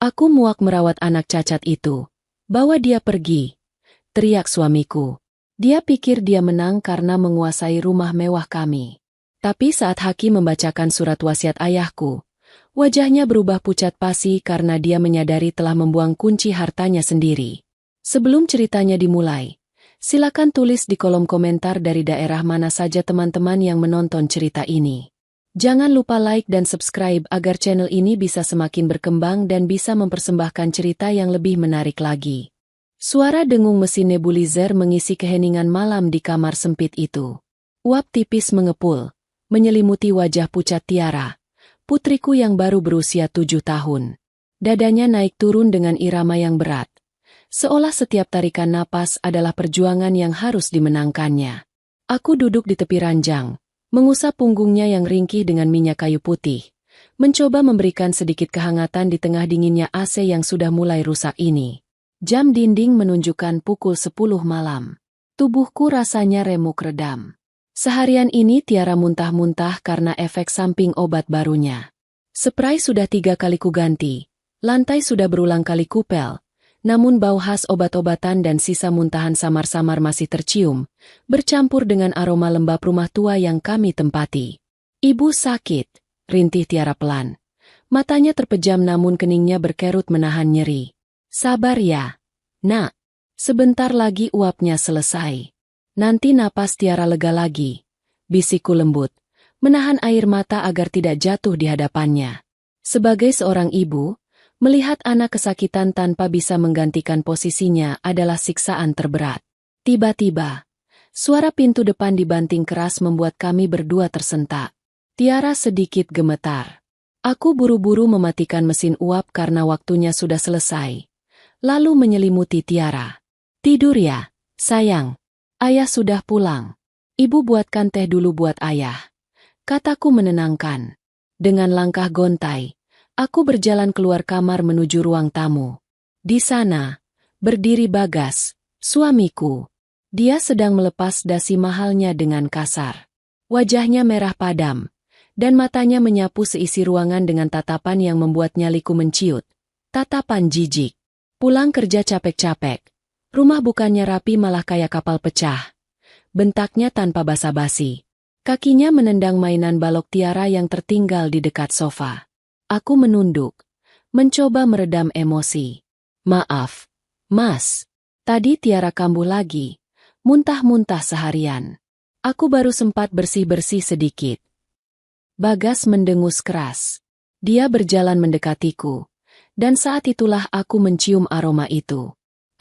Aku muak merawat anak cacat itu. Bawa dia pergi, teriak suamiku. Dia pikir dia menang karena menguasai rumah mewah kami. Tapi saat hakim membacakan surat wasiat ayahku, wajahnya berubah pucat pasi karena dia menyadari telah membuang kunci hartanya sendiri. Sebelum ceritanya dimulai, silakan tulis di kolom komentar dari daerah mana saja teman-teman yang menonton cerita ini. Jangan lupa like dan subscribe agar channel ini bisa semakin berkembang dan bisa mempersembahkan cerita yang lebih menarik lagi. Suara dengung mesin nebulizer mengisi keheningan malam di kamar sempit itu. Uap tipis mengepul, menyelimuti wajah pucat Tiara, putriku yang baru berusia 7 tahun. Dadanya naik turun dengan irama yang berat. Seolah setiap tarikan napas adalah perjuangan yang harus dimenangkannya. Aku duduk di tepi ranjang, mengusap punggungnya yang ringkih dengan minyak kayu putih, mencoba memberikan sedikit kehangatan di tengah dinginnya AC yang sudah mulai rusak ini. Jam dinding menunjukkan pukul 10 malam. Tubuhku rasanya remuk redam. Seharian ini Tiara muntah-muntah karena efek samping obat barunya. Spray sudah 3 kali kuganti, lantai sudah berulang kali kupel, namun bau khas obat-obatan dan sisa muntahan samar-samar masih tercium, bercampur dengan aroma lembab rumah tua yang kami tempati. Ibu sakit, rintih Tiara pelan. Matanya terpejam namun keningnya berkerut menahan nyeri. Sabar ya, nak. Sebentar lagi uapnya selesai. Nanti napas Tiara lega lagi, bisikku lembut, menahan air mata agar tidak jatuh di hadapannya. Sebagai seorang ibu, melihat anak kesakitan tanpa bisa menggantikan posisinya adalah siksaan terberat. Tiba-tiba, suara pintu depan dibanting keras membuat kami berdua tersentak. Tiara sedikit gemetar. Aku buru-buru mematikan mesin uap karena waktunya sudah selesai. Lalu menyelimuti Tiara. Tidur ya, sayang. Ayah sudah pulang. Ibu buatkan teh dulu buat ayah, kataku menenangkan. Dengan langkah gontai, aku berjalan keluar kamar menuju ruang tamu. Di sana, berdiri Bagas, suamiku. Dia sedang melepas dasi mahalnya dengan kasar. Wajahnya merah padam, dan matanya menyapu seisi ruangan dengan tatapan yang membuat nyaliku menciut. Tatapan jijik. Pulang kerja capek-capek. Rumah bukannya rapi malah kayak kapal pecah. Bentaknya tanpa basa-basi. Kakinya menendang mainan balok Tiara yang tertinggal di dekat sofa. Aku menunduk, mencoba meredam emosi. Maaf, Mas. Tadi Tiara kambuh lagi, muntah-muntah seharian. Aku baru sempat bersih-bersih sedikit. Bagas mendengus keras. Dia berjalan mendekatiku, dan saat itulah aku mencium aroma itu.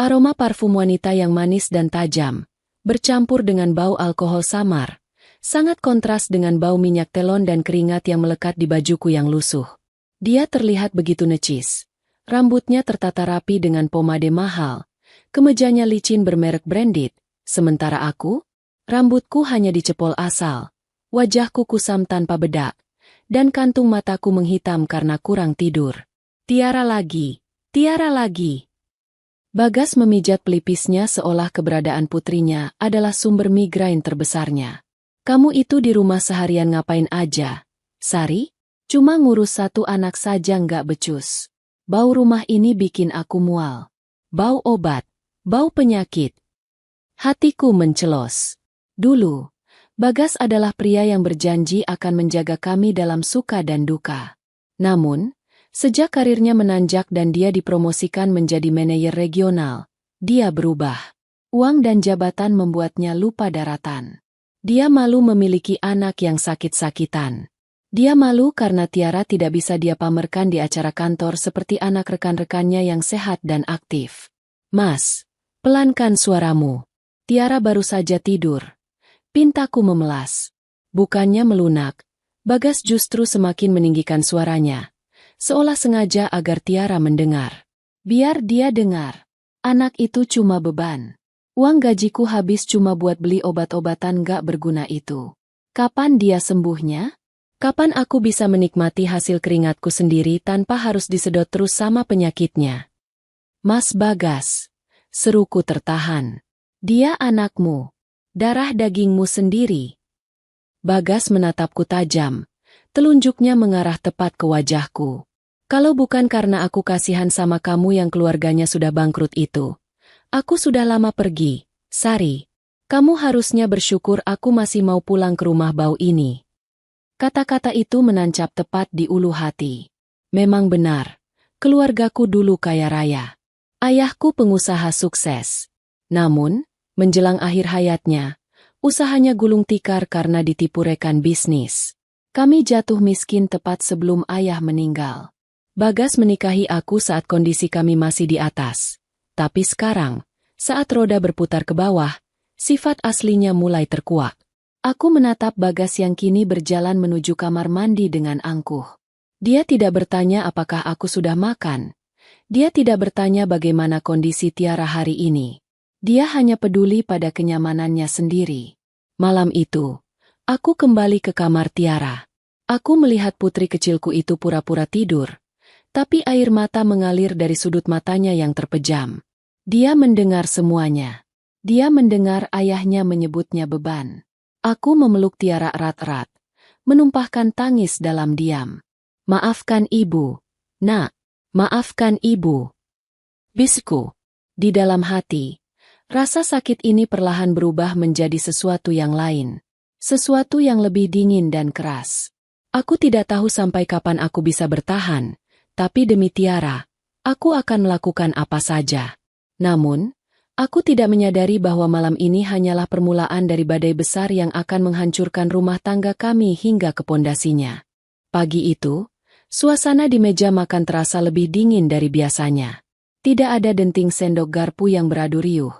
Aroma parfum wanita yang manis dan tajam, bercampur dengan bau alkohol samar, sangat kontras dengan bau minyak telon dan keringat yang melekat di bajuku yang lusuh. Dia terlihat begitu necis. Rambutnya tertata rapi dengan pomade mahal, kemejanya licin bermerek branded, sementara aku, rambutku hanya dicepol asal, wajahku kusam tanpa bedak, dan kantung mataku menghitam karena kurang tidur. Tiara lagi, Tiara lagi. Bagas memijat pelipisnya seolah keberadaan putrinya adalah sumber migrain terbesarnya. Kamu itu di rumah seharian ngapain aja, Sari? Cuma ngurus 1 anak saja nggak becus. Bau rumah ini bikin aku mual. Bau obat, bau penyakit. Hatiku mencelos. Dulu, Bagas adalah pria yang berjanji akan menjaga kami dalam suka dan duka. Namun, sejak karirnya menanjak dan dia dipromosikan menjadi manajer regional, dia berubah. Uang dan jabatan membuatnya lupa daratan. Dia malu memiliki anak yang sakit-sakitan. Dia malu karena Tiara tidak bisa dia pamerkan di acara kantor seperti anak rekan-rekannya yang sehat dan aktif. Mas, pelankan suaramu. Tiara baru saja tidur. Pintaku memelas. Bukannya melunak, Bagas justru semakin meninggikan suaranya, seolah sengaja agar Tiara mendengar. Biar dia dengar. Anak itu cuma beban. Uang gajiku habis cuma buat beli obat-obatan gak berguna itu. Kapan dia sembuhnya? Kapan aku bisa menikmati hasil keringatku sendiri tanpa harus disedot terus sama penyakitnya? Mas Bagas, seruku tertahan. Dia anakmu, darah dagingmu sendiri. Bagas menatapku tajam, telunjuknya mengarah tepat ke wajahku. Kalau bukan karena aku kasihan sama kamu yang keluarganya sudah bangkrut itu, aku sudah lama pergi. Sari, kamu harusnya bersyukur aku masih mau pulang ke rumah bau ini. Kata-kata itu menancap tepat di ulu hati. Memang benar, keluargaku dulu kaya raya. Ayahku pengusaha sukses. Namun, menjelang akhir hayatnya, usahanya gulung tikar karena ditipu rekan bisnis. Kami jatuh miskin tepat sebelum ayah meninggal. Bagas menikahi aku saat kondisi kami masih di atas. Tapi sekarang, saat roda berputar ke bawah, sifat aslinya mulai terkuak. Aku menatap Bagas yang kini berjalan menuju kamar mandi dengan angkuh. Dia tidak bertanya apakah aku sudah makan. Dia tidak bertanya bagaimana kondisi Tiara hari ini. Dia hanya peduli pada kenyamanannya sendiri. Malam itu, aku kembali ke kamar Tiara. Aku melihat putri kecilku itu pura-pura tidur, tapi air mata mengalir dari sudut matanya yang terpejam. Dia mendengar semuanya. Dia mendengar ayahnya menyebutnya beban. Aku memeluk Tiara erat-erat, menumpahkan tangis dalam diam. Maafkan ibu, nak. Maafkan ibu. Bisikku. Di dalam hati, rasa sakit ini perlahan berubah menjadi sesuatu yang lain. Sesuatu yang lebih dingin dan keras. Aku tidak tahu sampai kapan aku bisa bertahan, tapi demi Tiara, aku akan melakukan apa saja. Namun, aku tidak menyadari bahwa malam ini hanyalah permulaan dari badai besar yang akan menghancurkan rumah tangga kami hingga ke pondasinya. Pagi itu, suasana di meja makan terasa lebih dingin dari biasanya. Tidak ada denting sendok garpu yang beradu riuh.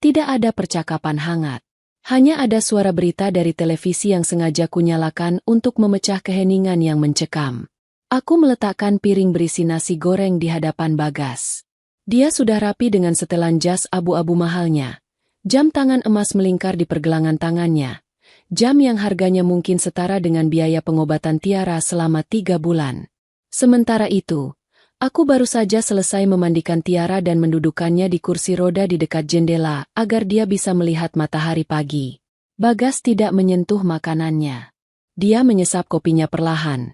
Tidak ada percakapan hangat. Hanya ada suara berita dari televisi yang sengaja kunyalakan untuk memecah keheningan yang mencekam. Aku meletakkan piring berisi nasi goreng di hadapan Bagas. Dia sudah rapi dengan setelan jas abu-abu mahalnya. Jam tangan emas melingkar di pergelangan tangannya. Jam yang harganya mungkin setara dengan biaya pengobatan Tiara selama 3 bulan. Sementara itu, aku baru saja selesai memandikan Tiara dan mendudukkannya di kursi roda di dekat jendela agar dia bisa melihat matahari pagi. Bagas tidak menyentuh makanannya. Dia menyesap kopinya perlahan,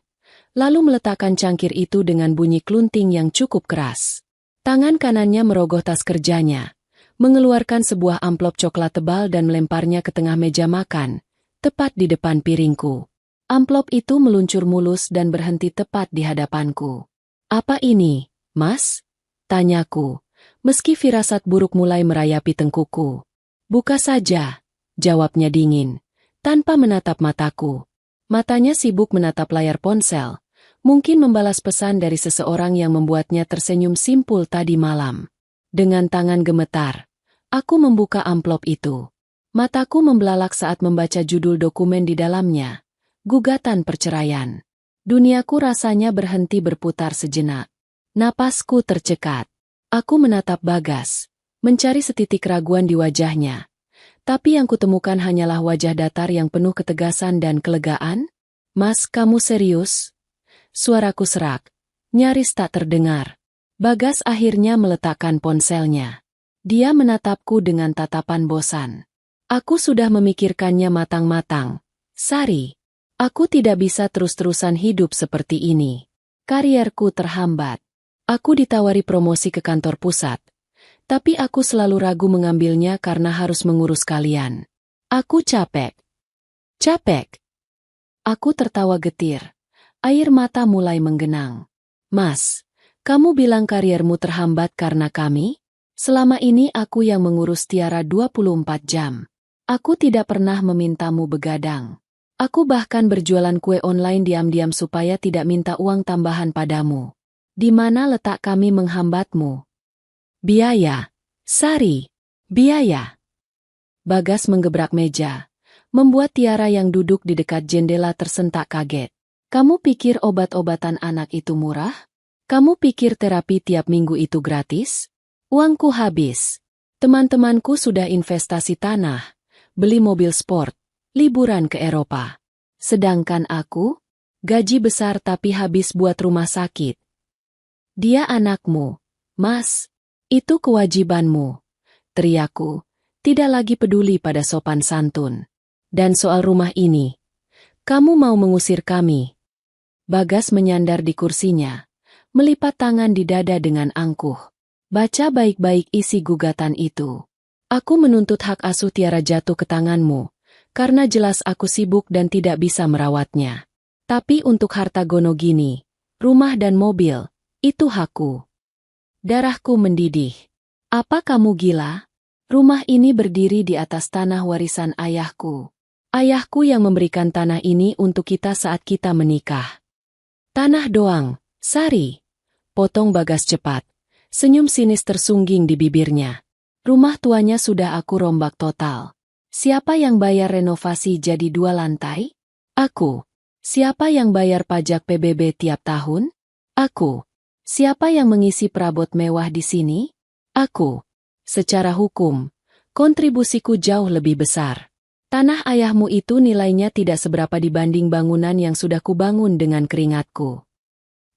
lalu meletakkan cangkir itu dengan bunyi klunting yang cukup keras. Tangan kanannya merogoh tas kerjanya, mengeluarkan sebuah amplop coklat tebal dan melemparnya ke tengah meja makan, tepat di depan piringku. Amplop itu meluncur mulus dan berhenti tepat di hadapanku. Apa ini, Mas? Tanyaku, meski firasat buruk mulai merayapi tengkuku. Buka saja, jawabnya dingin, tanpa menatap mataku. Matanya sibuk menatap layar ponsel, mungkin membalas pesan dari seseorang yang membuatnya tersenyum simpul tadi malam. Dengan tangan gemetar, aku membuka amplop itu. Mataku membelalak saat membaca judul dokumen di dalamnya. Gugatan perceraian. Duniaku rasanya berhenti berputar sejenak. Napasku tercekat. Aku menatap Bagas, mencari setitik keraguan di wajahnya. Tapi yang kutemukan hanyalah wajah datar yang penuh ketegasan dan kelegaan. Mas, kamu serius? Suaraku serak, nyaris tak terdengar. Bagas akhirnya meletakkan ponselnya. Dia menatapku dengan tatapan bosan. Aku sudah memikirkannya matang-matang. Sari, aku tidak bisa terus-terusan hidup seperti ini. Karierku terhambat. Aku ditawari promosi ke kantor pusat. Tapi aku selalu ragu mengambilnya karena harus mengurus kalian. Aku capek. Capek. Aku tertawa getir. Air mata mulai menggenang. Mas, kamu bilang kariermu terhambat karena kami? Selama ini aku yang mengurus Tiara 24 jam. Aku tidak pernah memintamu begadang. Aku bahkan berjualan kue online diam-diam supaya tidak minta uang tambahan padamu. Di mana letak kami menghambatmu? Biaya. Sari. Biaya. Bagas menggebrak meja, membuat Tiara yang duduk di dekat jendela tersentak kaget. Kamu pikir obat-obatan anak itu murah? Kamu pikir terapi tiap minggu itu gratis? Uangku habis. Teman-temanku sudah investasi tanah, beli mobil sport, liburan ke Eropa. Sedangkan aku, gaji besar tapi habis buat rumah sakit. Dia anakmu, Mas. Itu kewajibanmu. Teriakku, tidak lagi peduli pada sopan santun. Dan soal rumah ini, kamu mau mengusir kami? Bagas menyandar di kursinya, melipat tangan di dada dengan angkuh. Baca baik-baik isi gugatan itu. Aku menuntut hak asuh Tiara jatuh ke tanganmu, karena jelas aku sibuk dan tidak bisa merawatnya. Tapi untuk harta Gonogini, rumah dan mobil, itu hakku. Darahku mendidih. Apa kamu gila? Rumah ini berdiri di atas tanah warisan ayahku. Ayahku yang memberikan tanah ini untuk kita saat kita menikah. Tanah doang, Sari. Potong Bagas cepat. Senyum sinis tersungging di bibirnya. Rumah tuanya sudah aku rombak total. Siapa yang bayar renovasi jadi 2 lantai? Aku. Siapa yang bayar pajak PBB tiap tahun? Aku. Siapa yang mengisi perabot mewah di sini? Aku. Secara hukum, kontribusiku jauh lebih besar. Tanah ayahmu itu nilainya tidak seberapa dibanding bangunan yang sudah kubangun dengan keringatku.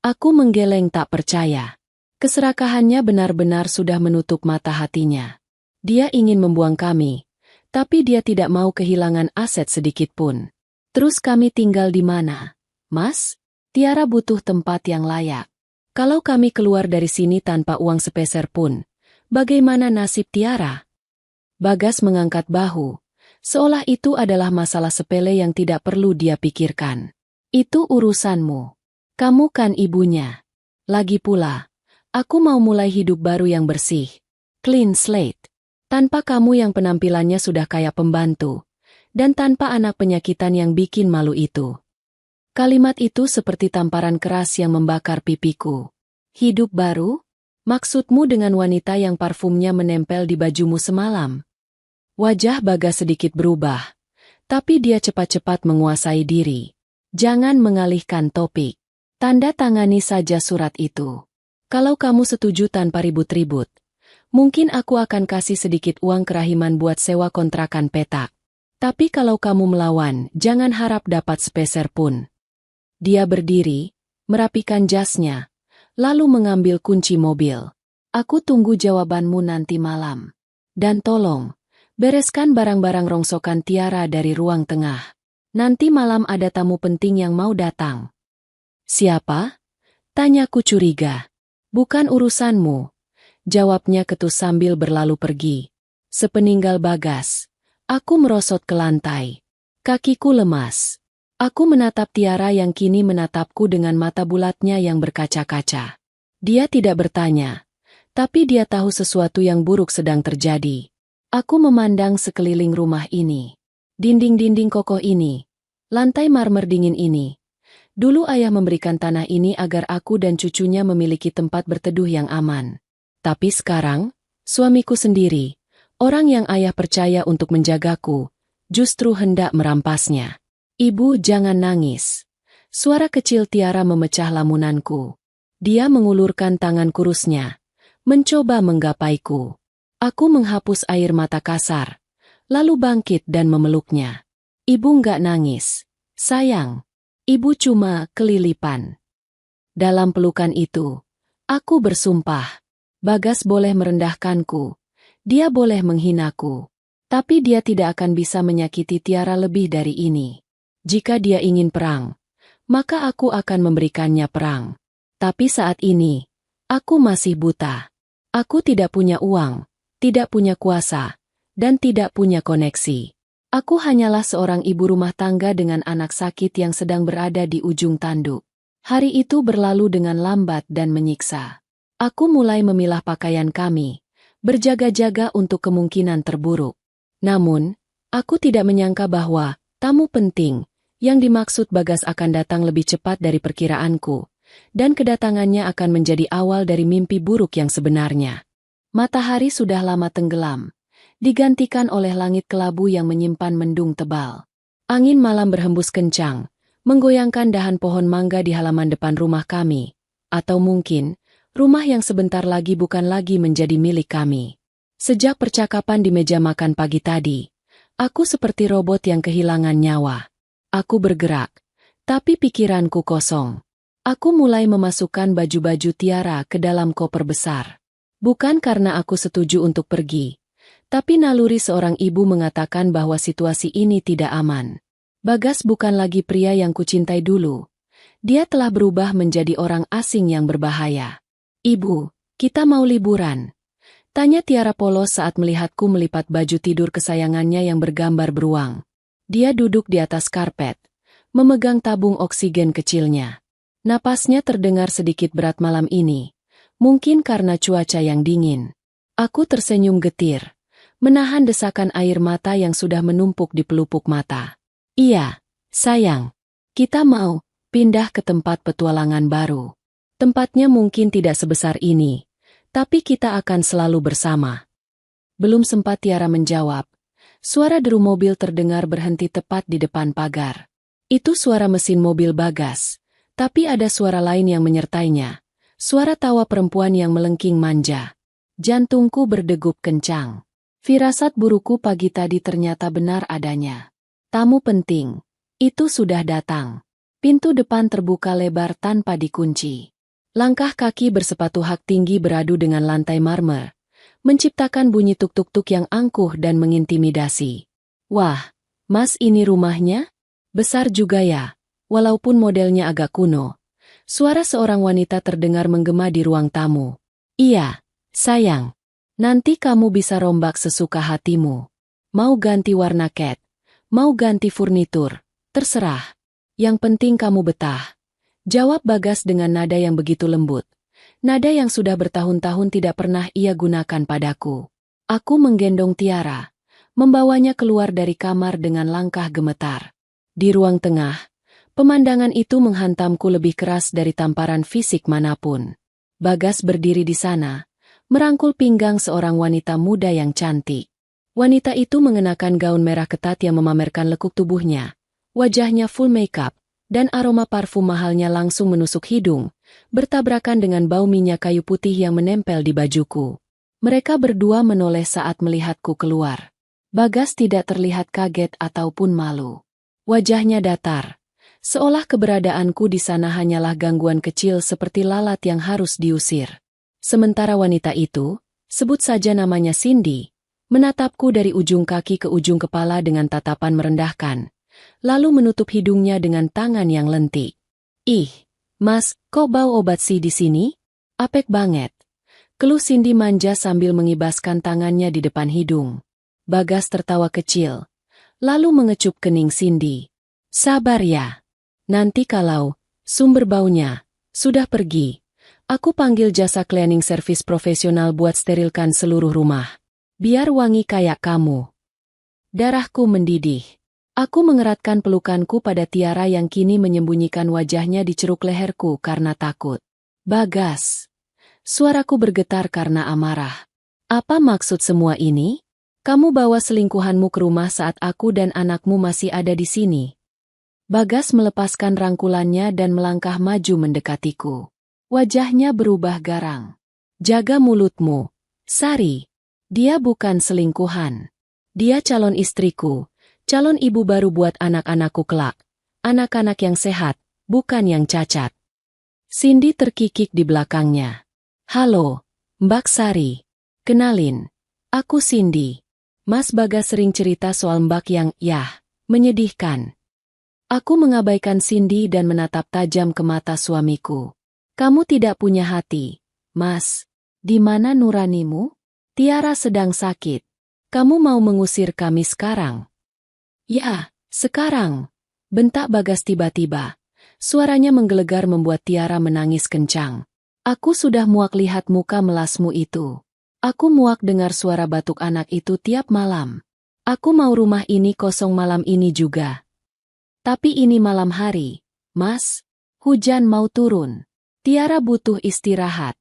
Aku menggeleng tak percaya. Keserakahannya benar-benar sudah menutup mata hatinya. Dia ingin membuang kami, tapi dia tidak mau kehilangan aset sedikit pun. Terus kami tinggal di mana? Mas? Tiara butuh tempat yang layak. Kalau kami keluar dari sini tanpa uang sepeser pun, bagaimana nasib Tiara? Bagas mengangkat bahu, seolah itu adalah masalah sepele yang tidak perlu dia pikirkan. Itu urusanmu. Kamu kan ibunya. Lagi pula, aku mau mulai hidup baru yang bersih. Clean slate. Tanpa kamu yang penampilannya sudah kayak pembantu. Dan tanpa anak penyakitan yang bikin malu itu. Kalimat itu seperti tamparan keras yang membakar pipiku. Hidup baru? Maksudmu dengan wanita yang parfumnya menempel di bajumu semalam? Wajah Bagas sedikit berubah. Tapi dia cepat-cepat menguasai diri. Jangan mengalihkan topik. Tanda tangani saja surat itu. Kalau kamu setuju tanpa ribut-ribut, mungkin aku akan kasih sedikit uang kerahiman buat sewa kontrakan petak. Tapi kalau kamu melawan, jangan harap dapat sepeser pun. Dia berdiri, merapikan jasnya, lalu mengambil kunci mobil. Aku tunggu jawabanmu nanti malam. Dan tolong, bereskan barang-barang rongsokan Tiara dari ruang tengah. Nanti malam ada tamu penting yang mau datang. Siapa? Tanyaku curiga. Bukan urusanmu. Jawabnya ketus sambil berlalu pergi. Sepeninggal Bagas, aku merosot ke lantai. Kakiku lemas. Aku menatap Tiara yang kini menatapku dengan mata bulatnya yang berkaca-kaca. Dia tidak bertanya, tapi dia tahu sesuatu yang buruk sedang terjadi. Aku memandang sekeliling rumah ini. Dinding-dinding kokoh ini. Lantai marmer dingin ini. Dulu ayah memberikan tanah ini agar aku dan cucunya memiliki tempat berteduh yang aman. Tapi sekarang, suamiku sendiri, orang yang ayah percaya untuk menjagaku, justru hendak merampasnya. Ibu, jangan nangis. Suara kecil Tiara memecah lamunanku. Dia mengulurkan tangan kurusnya, mencoba menggapaiku. Aku menghapus air mata kasar, lalu bangkit dan memeluknya. Ibu nggak nangis, sayang. Ibu cuma kelilipan. Dalam pelukan itu, aku bersumpah, Bagas boleh merendahkanku, dia boleh menghinaku, tapi dia tidak akan bisa menyakiti Tiara lebih dari ini. Jika dia ingin perang, maka aku akan memberikannya perang. Tapi saat ini, aku masih buta. Aku tidak punya uang, tidak punya kuasa, dan tidak punya koneksi. Aku hanyalah seorang ibu rumah tangga dengan anak sakit yang sedang berada di ujung tanduk. Hari itu berlalu dengan lambat dan menyiksa. Aku mulai memilah pakaian kami, berjaga-jaga untuk kemungkinan terburuk. Namun, aku tidak menyangka bahwa tamu penting yang dimaksud Bagas akan datang lebih cepat dari perkiraanku, dan kedatangannya akan menjadi awal dari mimpi buruk yang sebenarnya. Matahari sudah lama tenggelam, digantikan oleh langit kelabu yang menyimpan mendung tebal. Angin malam berhembus kencang, menggoyangkan dahan pohon mangga di halaman depan rumah kami, atau mungkin, rumah yang sebentar lagi bukan lagi menjadi milik kami. Sejak percakapan di meja makan pagi tadi, aku seperti robot yang kehilangan nyawa. Aku bergerak, tapi pikiranku kosong. Aku mulai memasukkan baju-baju Tiara ke dalam koper besar. Bukan karena aku setuju untuk pergi, tapi naluri seorang ibu mengatakan bahwa situasi ini tidak aman. Bagas bukan lagi pria yang kucintai dulu. Dia telah berubah menjadi orang asing yang berbahaya. Ibu, kita mau liburan. Tanya Tiara polos saat melihatku melipat baju tidur kesayangannya yang bergambar beruang. Dia duduk di atas karpet, memegang tabung oksigen kecilnya. Napasnya terdengar sedikit berat malam ini, mungkin karena cuaca yang dingin. Aku tersenyum getir, menahan desakan air mata yang sudah menumpuk di pelupuk mata. Iya, sayang. Kita mau pindah ke tempat petualangan baru. Tempatnya mungkin tidak sebesar ini, tapi kita akan selalu bersama. Belum sempat Tiara menjawab, suara deru mobil terdengar berhenti tepat di depan pagar. Itu suara mesin mobil Bagas, tapi ada suara lain yang menyertainya. Suara tawa perempuan yang melengking manja. Jantungku berdegup kencang. Firasat buruku pagi tadi ternyata benar adanya. Tamu penting. Itu sudah datang. Pintu depan terbuka lebar tanpa dikunci. Langkah kaki bersepatu hak tinggi beradu dengan lantai marmer, menciptakan bunyi tuk-tuk-tuk yang angkuh dan mengintimidasi. Wah, Mas, ini rumahnya? Besar juga ya, walaupun modelnya agak kuno. Suara seorang wanita terdengar menggema di ruang tamu. Iya, sayang. Nanti kamu bisa rombak sesuka hatimu. Mau ganti warna cat, mau ganti furnitur, terserah. Yang penting kamu betah. Jawab Bagas dengan nada yang begitu lembut. Nada yang sudah bertahun-tahun tidak pernah ia gunakan padaku. Aku menggendong Tiara, membawanya keluar dari kamar dengan langkah gemetar. Di ruang tengah, pemandangan itu menghantamku lebih keras dari tamparan fisik manapun. Bagas berdiri di sana, merangkul pinggang seorang wanita muda yang cantik. Wanita itu mengenakan gaun merah ketat yang memamerkan lekuk tubuhnya. Wajahnya full makeup, dan aroma parfum mahalnya langsung menusuk hidung, bertabrakan dengan bau minyak kayu putih yang menempel di bajuku. Mereka berdua menoleh saat melihatku keluar. Bagas tidak terlihat kaget ataupun malu. Wajahnya datar, seolah keberadaanku di sana hanyalah gangguan kecil seperti lalat yang harus diusir. Sementara wanita itu, sebut saja namanya Cindy, menatapku dari ujung kaki ke ujung kepala dengan tatapan merendahkan, lalu menutup hidungnya dengan tangan yang lentik. Ih, Mas, kok bau obat sih di sini? Apek banget. Keluh Cindy manja sambil mengibaskan tangannya di depan hidung. Bagas tertawa kecil, lalu mengecup kening Cindy. Sabar ya. Nanti kalau sumber baunya sudah pergi, aku panggil jasa cleaning service profesional buat sterilkan seluruh rumah. Biar wangi kayak kamu. Darahku mendidih. Aku mengeratkan pelukanku pada Tiara yang kini menyembunyikan wajahnya di ceruk leherku karena takut. Bagas. Suaraku bergetar karena amarah. Apa maksud semua ini? Kamu bawa selingkuhanmu ke rumah saat aku dan anakmu masih ada di sini. Bagas melepaskan rangkulannya dan melangkah maju mendekatiku. Wajahnya berubah garang. Jaga mulutmu, Sari. Dia bukan selingkuhan. Dia calon istriku. Calon ibu baru buat anak-anakku kelak. Anak-anak yang sehat, bukan yang cacat. Cindy terkikik di belakangnya. Halo, Mbak Sari. Kenalin, aku Cindy. Mas Bagas sering cerita soal Mbak yang, menyedihkan. Aku mengabaikan Cindy dan menatap tajam ke mata suamiku. Kamu tidak punya hati, Mas. Di mana nuranimu? Tiara sedang sakit. Kamu mau mengusir kami sekarang? Ya, sekarang. Bentak Bagas tiba-tiba. Suaranya menggelegar membuat Tiara menangis kencang. Aku sudah muak lihat muka melasmu itu. Aku muak dengar suara batuk anak itu tiap malam. Aku mau rumah ini kosong malam ini juga. Tapi ini malam hari, Mas. Hujan mau turun. Tiara butuh istirahat.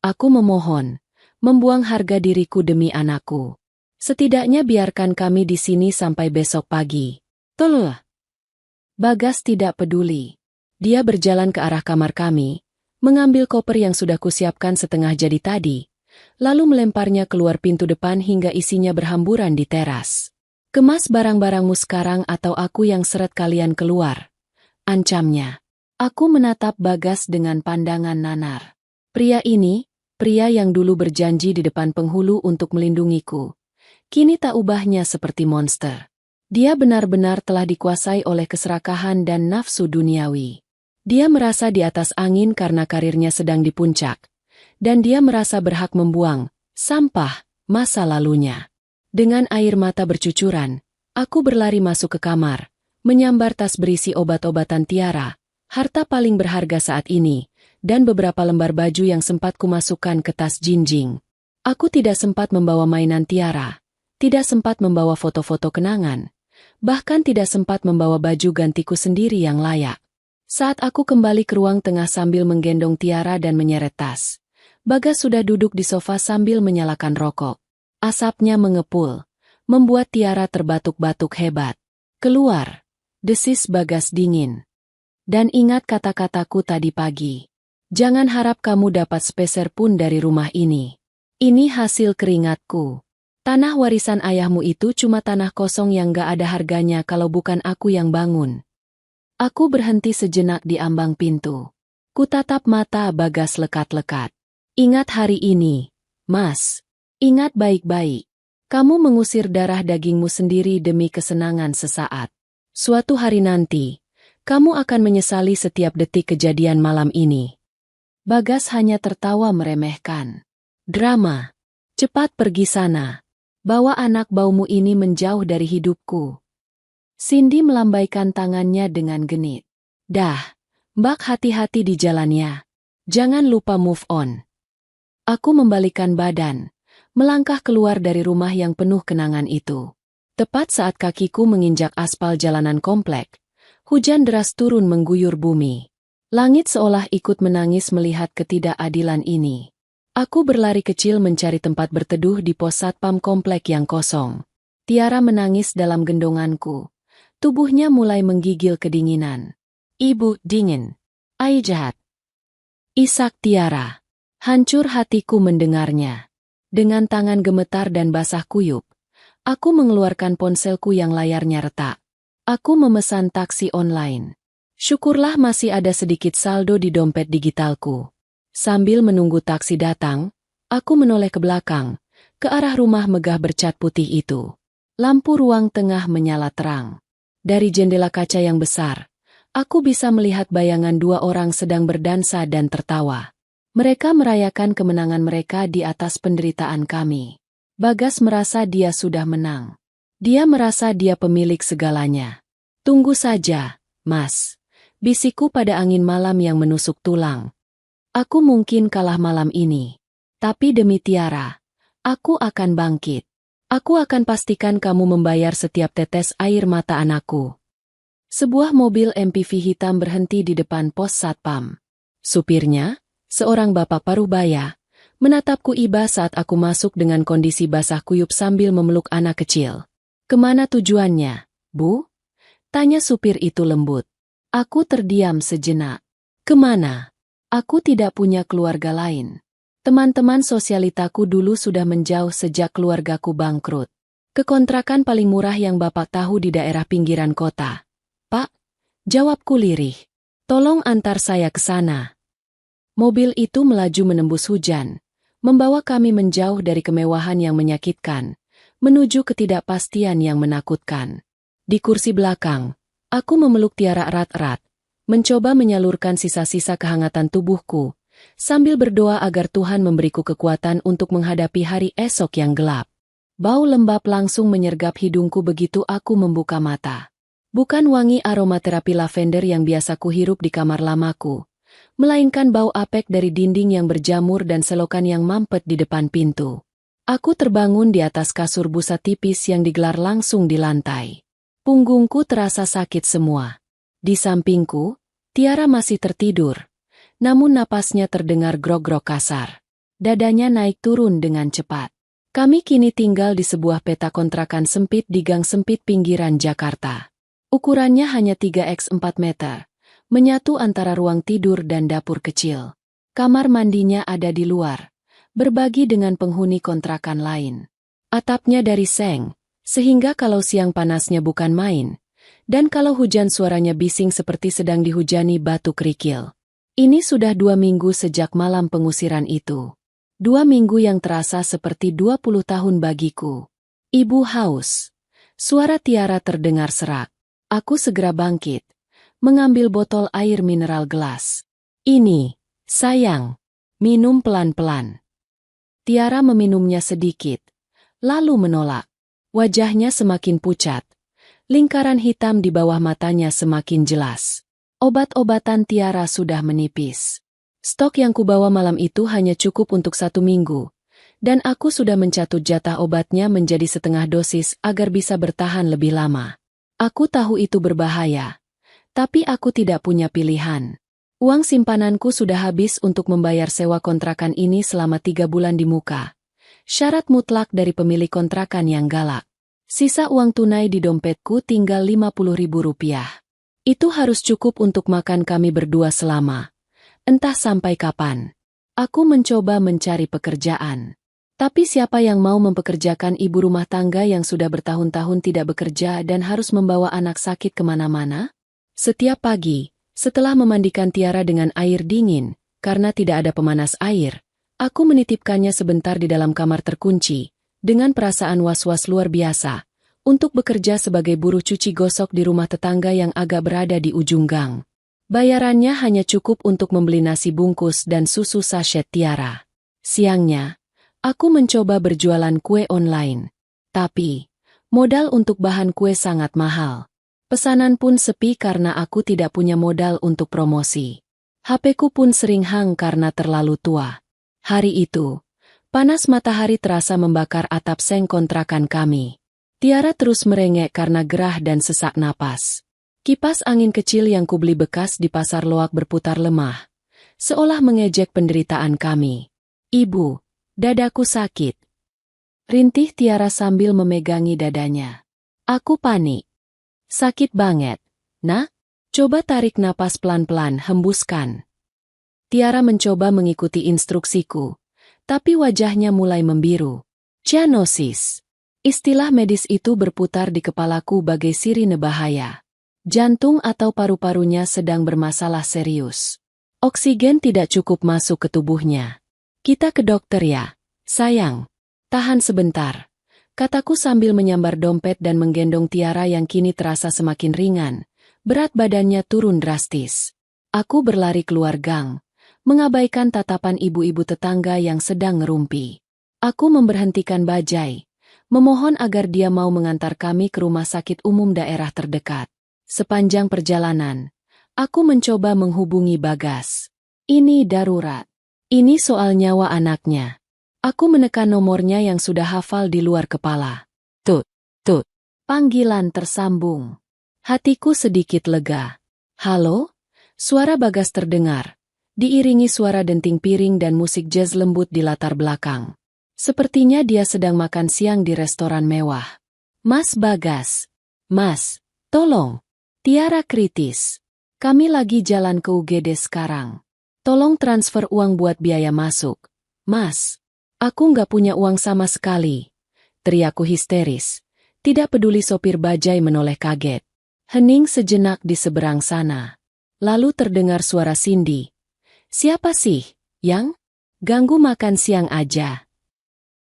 Aku memohon, membuang harga diriku demi anakku. Setidaknya biarkan kami di sini sampai besok pagi. Tolong. Bagas tidak peduli. Dia berjalan ke arah kamar kami, mengambil koper yang sudah kusiapkan setengah jadi tadi, lalu melemparnya keluar pintu depan hingga isinya berhamburan di teras. Kemas barang-barangmu sekarang atau aku yang seret kalian keluar. Ancamnya. Aku menatap Bagas dengan pandangan nanar. Pria ini, pria yang dulu berjanji di depan penghulu untuk melindungiku, kini tak ubahnya seperti monster. Dia benar-benar telah dikuasai oleh keserakahan dan nafsu duniawi. Dia merasa di atas angin karena karirnya sedang di puncak. Dan dia merasa berhak membuang sampah masa lalunya. Dengan air mata bercucuran, aku berlari masuk ke kamar, menyambar tas berisi obat-obatan Tiara, harta paling berharga saat ini, dan beberapa lembar baju yang sempat kumasukkan ke tas Jinjing. Aku tidak sempat membawa mainan Tiara, tidak sempat membawa foto-foto kenangan, bahkan tidak sempat membawa baju gantiku sendiri yang layak. Saat aku kembali ke ruang tengah sambil menggendong Tiara dan menyeret tas, Bagas sudah duduk di sofa sambil menyalakan rokok. Asapnya mengepul, membuat Tiara terbatuk-batuk hebat. Keluar, desis Bagas dingin. Dan ingat kata-kataku tadi pagi. Jangan harap kamu dapat sepeser pun dari rumah ini. Ini hasil keringatku. Tanah warisan ayahmu itu cuma tanah kosong yang gak ada harganya kalau bukan aku yang bangun. Aku berhenti sejenak di ambang pintu. Kutatap mata Bagas lekat-lekat. Ingat hari ini, Mas. Ingat baik-baik. Kamu mengusir darah dagingmu sendiri demi kesenangan sesaat. Suatu hari nanti, kamu akan menyesali setiap detik kejadian malam ini. Bagas hanya tertawa meremehkan. Drama. Cepat pergi sana. Bawa anak baumu ini menjauh dari hidupku. Cindy melambaikan tangannya dengan genit. Dah, Mbak hati-hati di jalannya. Jangan lupa move on. Aku membalikan badan, melangkah keluar dari rumah yang penuh kenangan itu. Tepat saat kakiku menginjak aspal jalanan komplek, hujan deras turun mengguyur bumi. Langit seolah ikut menangis melihat ketidakadilan ini. Aku berlari kecil mencari tempat berteduh di pos satpam komplek yang kosong. Tiara menangis dalam gendonganku. Tubuhnya mulai menggigil kedinginan. Ibu, dingin. Ai jahat. Isak Tiara. Hancur hatiku mendengarnya. Dengan tangan gemetar dan basah kuyup, aku mengeluarkan ponselku yang layarnya retak. Aku memesan taksi online. Syukurlah masih ada sedikit saldo di dompet digitalku. Sambil menunggu taksi datang, aku menoleh ke belakang, ke arah rumah megah bercat putih itu. Lampu ruang tengah menyala terang. Dari jendela kaca yang besar, aku bisa melihat bayangan dua orang sedang berdansa dan tertawa. Mereka merayakan kemenangan mereka di atas penderitaan kami. Bagas merasa dia sudah menang. Dia merasa dia pemilik segalanya. Tunggu saja, Mas. Bisikku pada angin malam yang menusuk tulang. Aku mungkin kalah malam ini. Tapi demi Tiara, aku akan bangkit. Aku akan pastikan kamu membayar setiap tetes air mata anakku. Sebuah mobil MPV hitam berhenti di depan pos satpam. Supirnya, seorang bapak paruh baya, menatapku iba saat aku masuk dengan kondisi basah kuyup sambil memeluk anak kecil. Kemana tujuannya, Bu? Tanya supir itu lembut. Aku terdiam sejenak. Kemana? Aku tidak punya keluarga lain. Teman-teman sosialitaku dulu sudah menjauh sejak keluargaku bangkrut. Ke kontrakan paling murah yang bapak tahu di daerah pinggiran kota. Pak, jawabku lirih. Tolong antar saya ke sana. Mobil itu melaju menembus hujan, membawa kami menjauh dari kemewahan yang menyakitkan, menuju ketidakpastian yang menakutkan. Di kursi belakang, aku memeluk Tiara erat-erat, mencoba menyalurkan sisa-sisa kehangatan tubuhku, sambil berdoa agar Tuhan memberiku kekuatan untuk menghadapi hari esok yang gelap. Bau lembab langsung menyergap hidungku begitu aku membuka mata. Bukan wangi aromaterapi lavender yang biasa kuhirup di kamar lamaku, melainkan bau apek dari dinding yang berjamur dan selokan yang mampet di depan pintu. Aku terbangun di atas kasur busa tipis yang digelar langsung di lantai. Punggungku terasa sakit semua. Di sampingku, Tiara masih tertidur, namun napasnya terdengar grog-grog kasar. Dadanya naik turun dengan cepat. Kami kini tinggal di sebuah peta kontrakan sempit di gang sempit pinggiran Jakarta. Ukurannya hanya 3x4 meter. Menyatu antara ruang tidur dan dapur kecil. Kamar mandinya ada di luar, berbagi dengan penghuni kontrakan lain. Atapnya dari seng, sehingga kalau siang panasnya bukan main, dan kalau hujan suaranya bising seperti sedang dihujani batu kerikil. Ini sudah 2 minggu sejak malam pengusiran itu. 2 minggu yang terasa seperti 20 tahun bagiku. Ibu haus. Suara Tiara terdengar serak. Aku segera bangkit. mengambil botol air mineral gelas. Ini, sayang, minum pelan-pelan. Tiara meminumnya sedikit, lalu menolak. Wajahnya semakin pucat. Lingkaran hitam di bawah matanya semakin jelas. Obat-obatan Tiara sudah menipis. Stok yang kubawa malam itu hanya cukup untuk 1 minggu, dan aku sudah mencatut jatah obatnya menjadi setengah dosis agar bisa bertahan lebih lama. Aku tahu itu berbahaya, tapi aku tidak punya pilihan. Uang simpananku sudah habis untuk membayar sewa kontrakan ini selama 3 bulan di muka. Syarat mutlak dari pemilik kontrakan yang galak. Sisa uang tunai di dompetku tinggal Rp50.000. Itu harus cukup untuk makan kami berdua selama. Entah sampai kapan. Aku mencoba mencari pekerjaan. Tapi siapa yang mau mempekerjakan ibu rumah tangga yang sudah bertahun-tahun tidak bekerja dan harus membawa anak sakit kemana-mana? Setiap pagi, setelah memandikan Tiara dengan air dingin, karena tidak ada pemanas air, aku menitipkannya sebentar di dalam kamar terkunci, dengan perasaan was-was luar biasa, untuk bekerja sebagai buruh cuci gosok di rumah tetangga yang agak berada di ujung gang. Bayarannya hanya cukup untuk membeli nasi bungkus dan susu sachet Tiara. Siangnya, aku mencoba berjualan kue online. Tapi, modal untuk bahan kue sangat mahal. Pesanan pun sepi karena aku tidak punya modal untuk promosi. HP-ku pun sering hang karena terlalu tua. Hari itu, panas matahari terasa membakar atap seng kontrakan kami. Tiara terus merengek karena gerah dan sesak napas. Kipas angin kecil yang kubeli bekas di pasar loak berputar lemah, seolah mengejek penderitaan kami. Ibu, dadaku sakit. Rintih Tiara sambil memegangi dadanya. Aku panik. Sakit banget. Nah, coba tarik napas pelan-pelan, hembuskan. Tiara mencoba mengikuti instruksiku, tapi wajahnya mulai membiru. Cyanosis. Istilah medis itu berputar di kepalaku bagai sirine bahaya. Jantung atau paru-parunya sedang bermasalah serius. Oksigen tidak cukup masuk ke tubuhnya. Kita ke dokter ya, sayang. Tahan sebentar, kataku sambil menyambar dompet dan menggendong Tiara yang kini terasa semakin ringan. Berat badannya turun drastis. Aku berlari keluar gang, mengabaikan tatapan ibu-ibu tetangga yang sedang ngerumpi. Aku memberhentikan bajai, memohon agar dia mau mengantar kami ke rumah sakit umum daerah terdekat. Sepanjang perjalanan, aku mencoba menghubungi Bagas. Ini darurat. Ini soal nyawa anaknya. Aku menekan nomornya yang sudah hafal di luar kepala. Tut, tut. Panggilan tersambung. Hatiku sedikit lega. Halo? Suara Bagas terdengar, diiringi suara denting piring dan musik jazz lembut di latar belakang. Sepertinya dia sedang makan siang di restoran mewah. Mas Bagas. Mas, tolong. Tiara kritis. Kami lagi jalan ke UGD sekarang. Tolong transfer uang buat biaya masuk. Mas, aku nggak punya uang sama sekali. Teriakku histeris. Tidak peduli sopir bajai menoleh kaget. Hening sejenak di seberang sana. Lalu terdengar suara Cindy. Siapa sih, yang? Ganggu makan siang aja.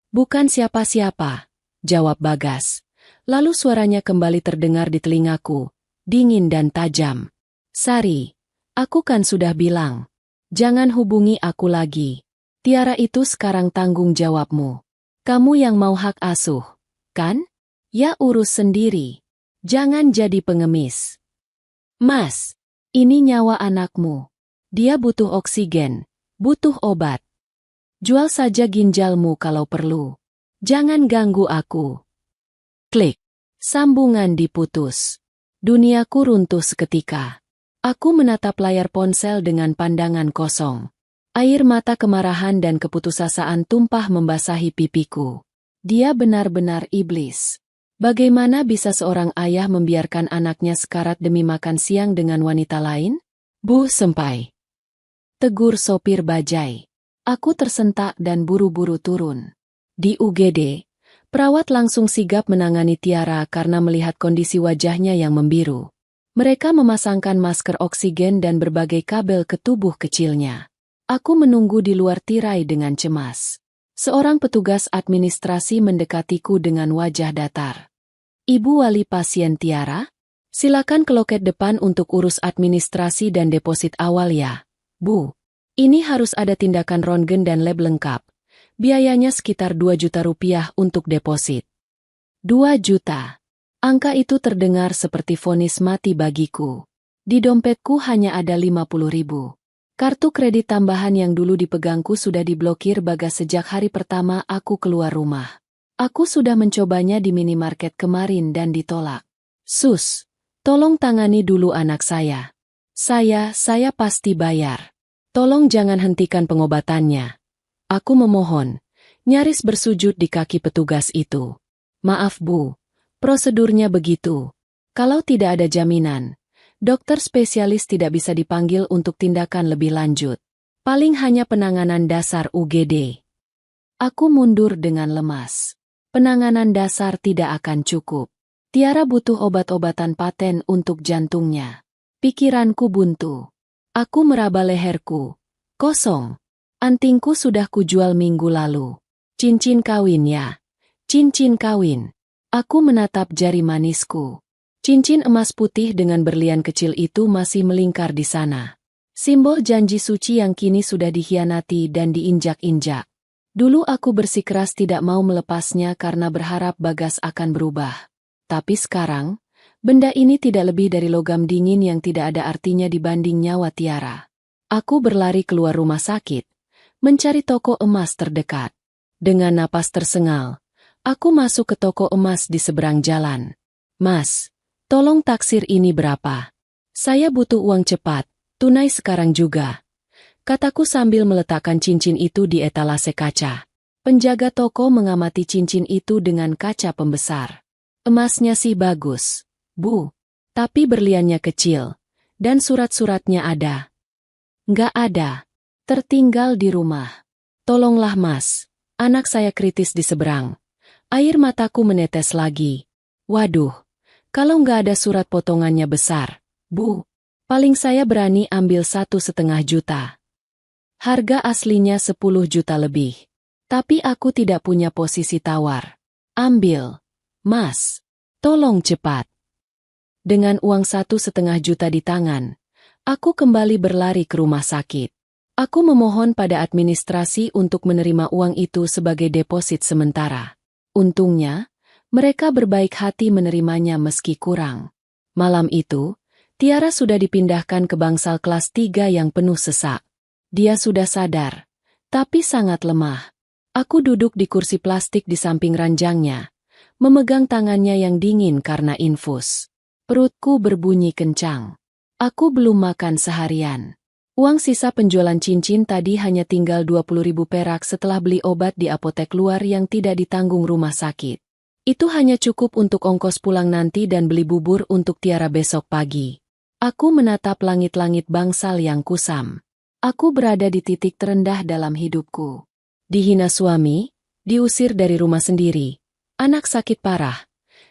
Bukan siapa-siapa, jawab Bagas. Lalu suaranya kembali terdengar di telingaku, dingin dan tajam. Sari, aku kan sudah bilang, jangan hubungi aku lagi. Tiara itu sekarang tanggung jawabmu. Kamu yang mau hak asuh, kan? Ya urus sendiri. Jangan jadi pengemis. Mas, ini nyawa anakmu. Dia butuh oksigen, butuh obat. Jual saja ginjalmu kalau perlu. Jangan ganggu aku. Klik. Sambungan diputus. Duniaku runtuh seketika. Aku menatap layar ponsel dengan pandangan kosong. Air mata kemarahan dan keputusasaan tumpah membasahi pipiku. Dia benar-benar iblis. Bagaimana bisa seorang ayah membiarkan anaknya sekarat demi makan siang dengan wanita lain? Bu Senpai. Tegur sopir bajai. Aku tersentak dan buru-buru turun. Di UGD, perawat langsung sigap menangani Tiara karena melihat kondisi wajahnya yang membiru. Mereka memasangkan masker oksigen dan berbagai kabel ke tubuh kecilnya. Aku menunggu di luar tirai dengan cemas. Seorang petugas administrasi mendekatiku dengan wajah datar. Ibu wali pasien Tiara? Silakan ke loket depan untuk urus administrasi dan deposit awal ya, Bu. Ini harus ada tindakan röntgen dan lab lengkap. Biayanya sekitar 2 juta rupiah untuk deposit. 2 juta. Angka itu terdengar seperti vonis mati bagiku. Di dompetku hanya ada 50.000. Kartu kredit tambahan yang dulu dipegangku sudah diblokir Bagas sejak hari pertama aku keluar rumah. Aku sudah mencobanya di minimarket kemarin dan ditolak. Sus, tolong tangani dulu anak saya. Saya pasti bayar. Tolong jangan hentikan pengobatannya. Aku memohon, nyaris bersujud di kaki petugas itu. Maaf Bu, prosedurnya begitu. Kalau tidak ada jaminan, dokter spesialis tidak bisa dipanggil untuk tindakan lebih lanjut. Paling hanya penanganan dasar UGD. Aku mundur dengan lemas. Penanganan dasar tidak akan cukup. Tiara butuh obat-obatan paten untuk jantungnya. Pikiranku buntu. Aku meraba leherku. Kosong. Antingku sudah kujual minggu lalu. Cincin kawin ya. Cincin kawin. Aku menatap jari manisku. Cincin emas putih dengan berlian kecil itu masih melingkar di sana. Simbol janji suci yang kini sudah dikhianati dan diinjak-injak. Dulu aku bersikeras tidak mau melepasnya karena berharap Bagas akan berubah. Tapi sekarang, benda ini tidak lebih dari logam dingin yang tidak ada artinya dibanding nyawa Tiara. Aku berlari keluar rumah sakit, mencari toko emas terdekat. Dengan napas tersengal, aku masuk ke toko emas di seberang jalan. Mas, tolong taksir ini berapa? Saya butuh uang cepat, tunai sekarang juga. Kataku sambil meletakkan cincin itu di etalase kaca. Penjaga toko mengamati cincin itu dengan kaca pembesar. Emasnya sih bagus, Bu. Tapi berliannya kecil. Dan surat-suratnya ada. Nggak ada. Tertinggal di rumah. Tolonglah Mas. Anak saya kritis di seberang. Air mataku menetes lagi. Waduh. Kalau nggak ada surat potongannya besar, Bu. Paling saya berani ambil 1,5 juta. Harga aslinya 10 juta lebih. Tapi aku tidak punya posisi tawar. Ambil. Mas. Tolong cepat. Dengan uang 1,5 juta di tangan, aku kembali berlari ke rumah sakit. Aku memohon pada administrasi untuk menerima uang itu sebagai deposit sementara. Untungnya, mereka berbaik hati menerimanya meski kurang. Malam itu, Tiara sudah dipindahkan ke bangsal kelas 3 yang penuh sesak. Dia sudah sadar, tapi sangat lemah. Aku duduk di kursi plastik di samping ranjangnya, memegang tangannya yang dingin karena infus. Perutku berbunyi kencang. Aku belum makan seharian. Uang sisa penjualan cincin tadi hanya tinggal 20.000 perak setelah beli obat di apotek luar yang tidak ditanggung rumah sakit. Itu hanya cukup untuk ongkos pulang nanti dan beli bubur untuk Tiara besok pagi. Aku menatap langit-langit bangsal yang kusam. Aku berada di titik terendah dalam hidupku. Dihina suami, diusir dari rumah sendiri, anak sakit parah,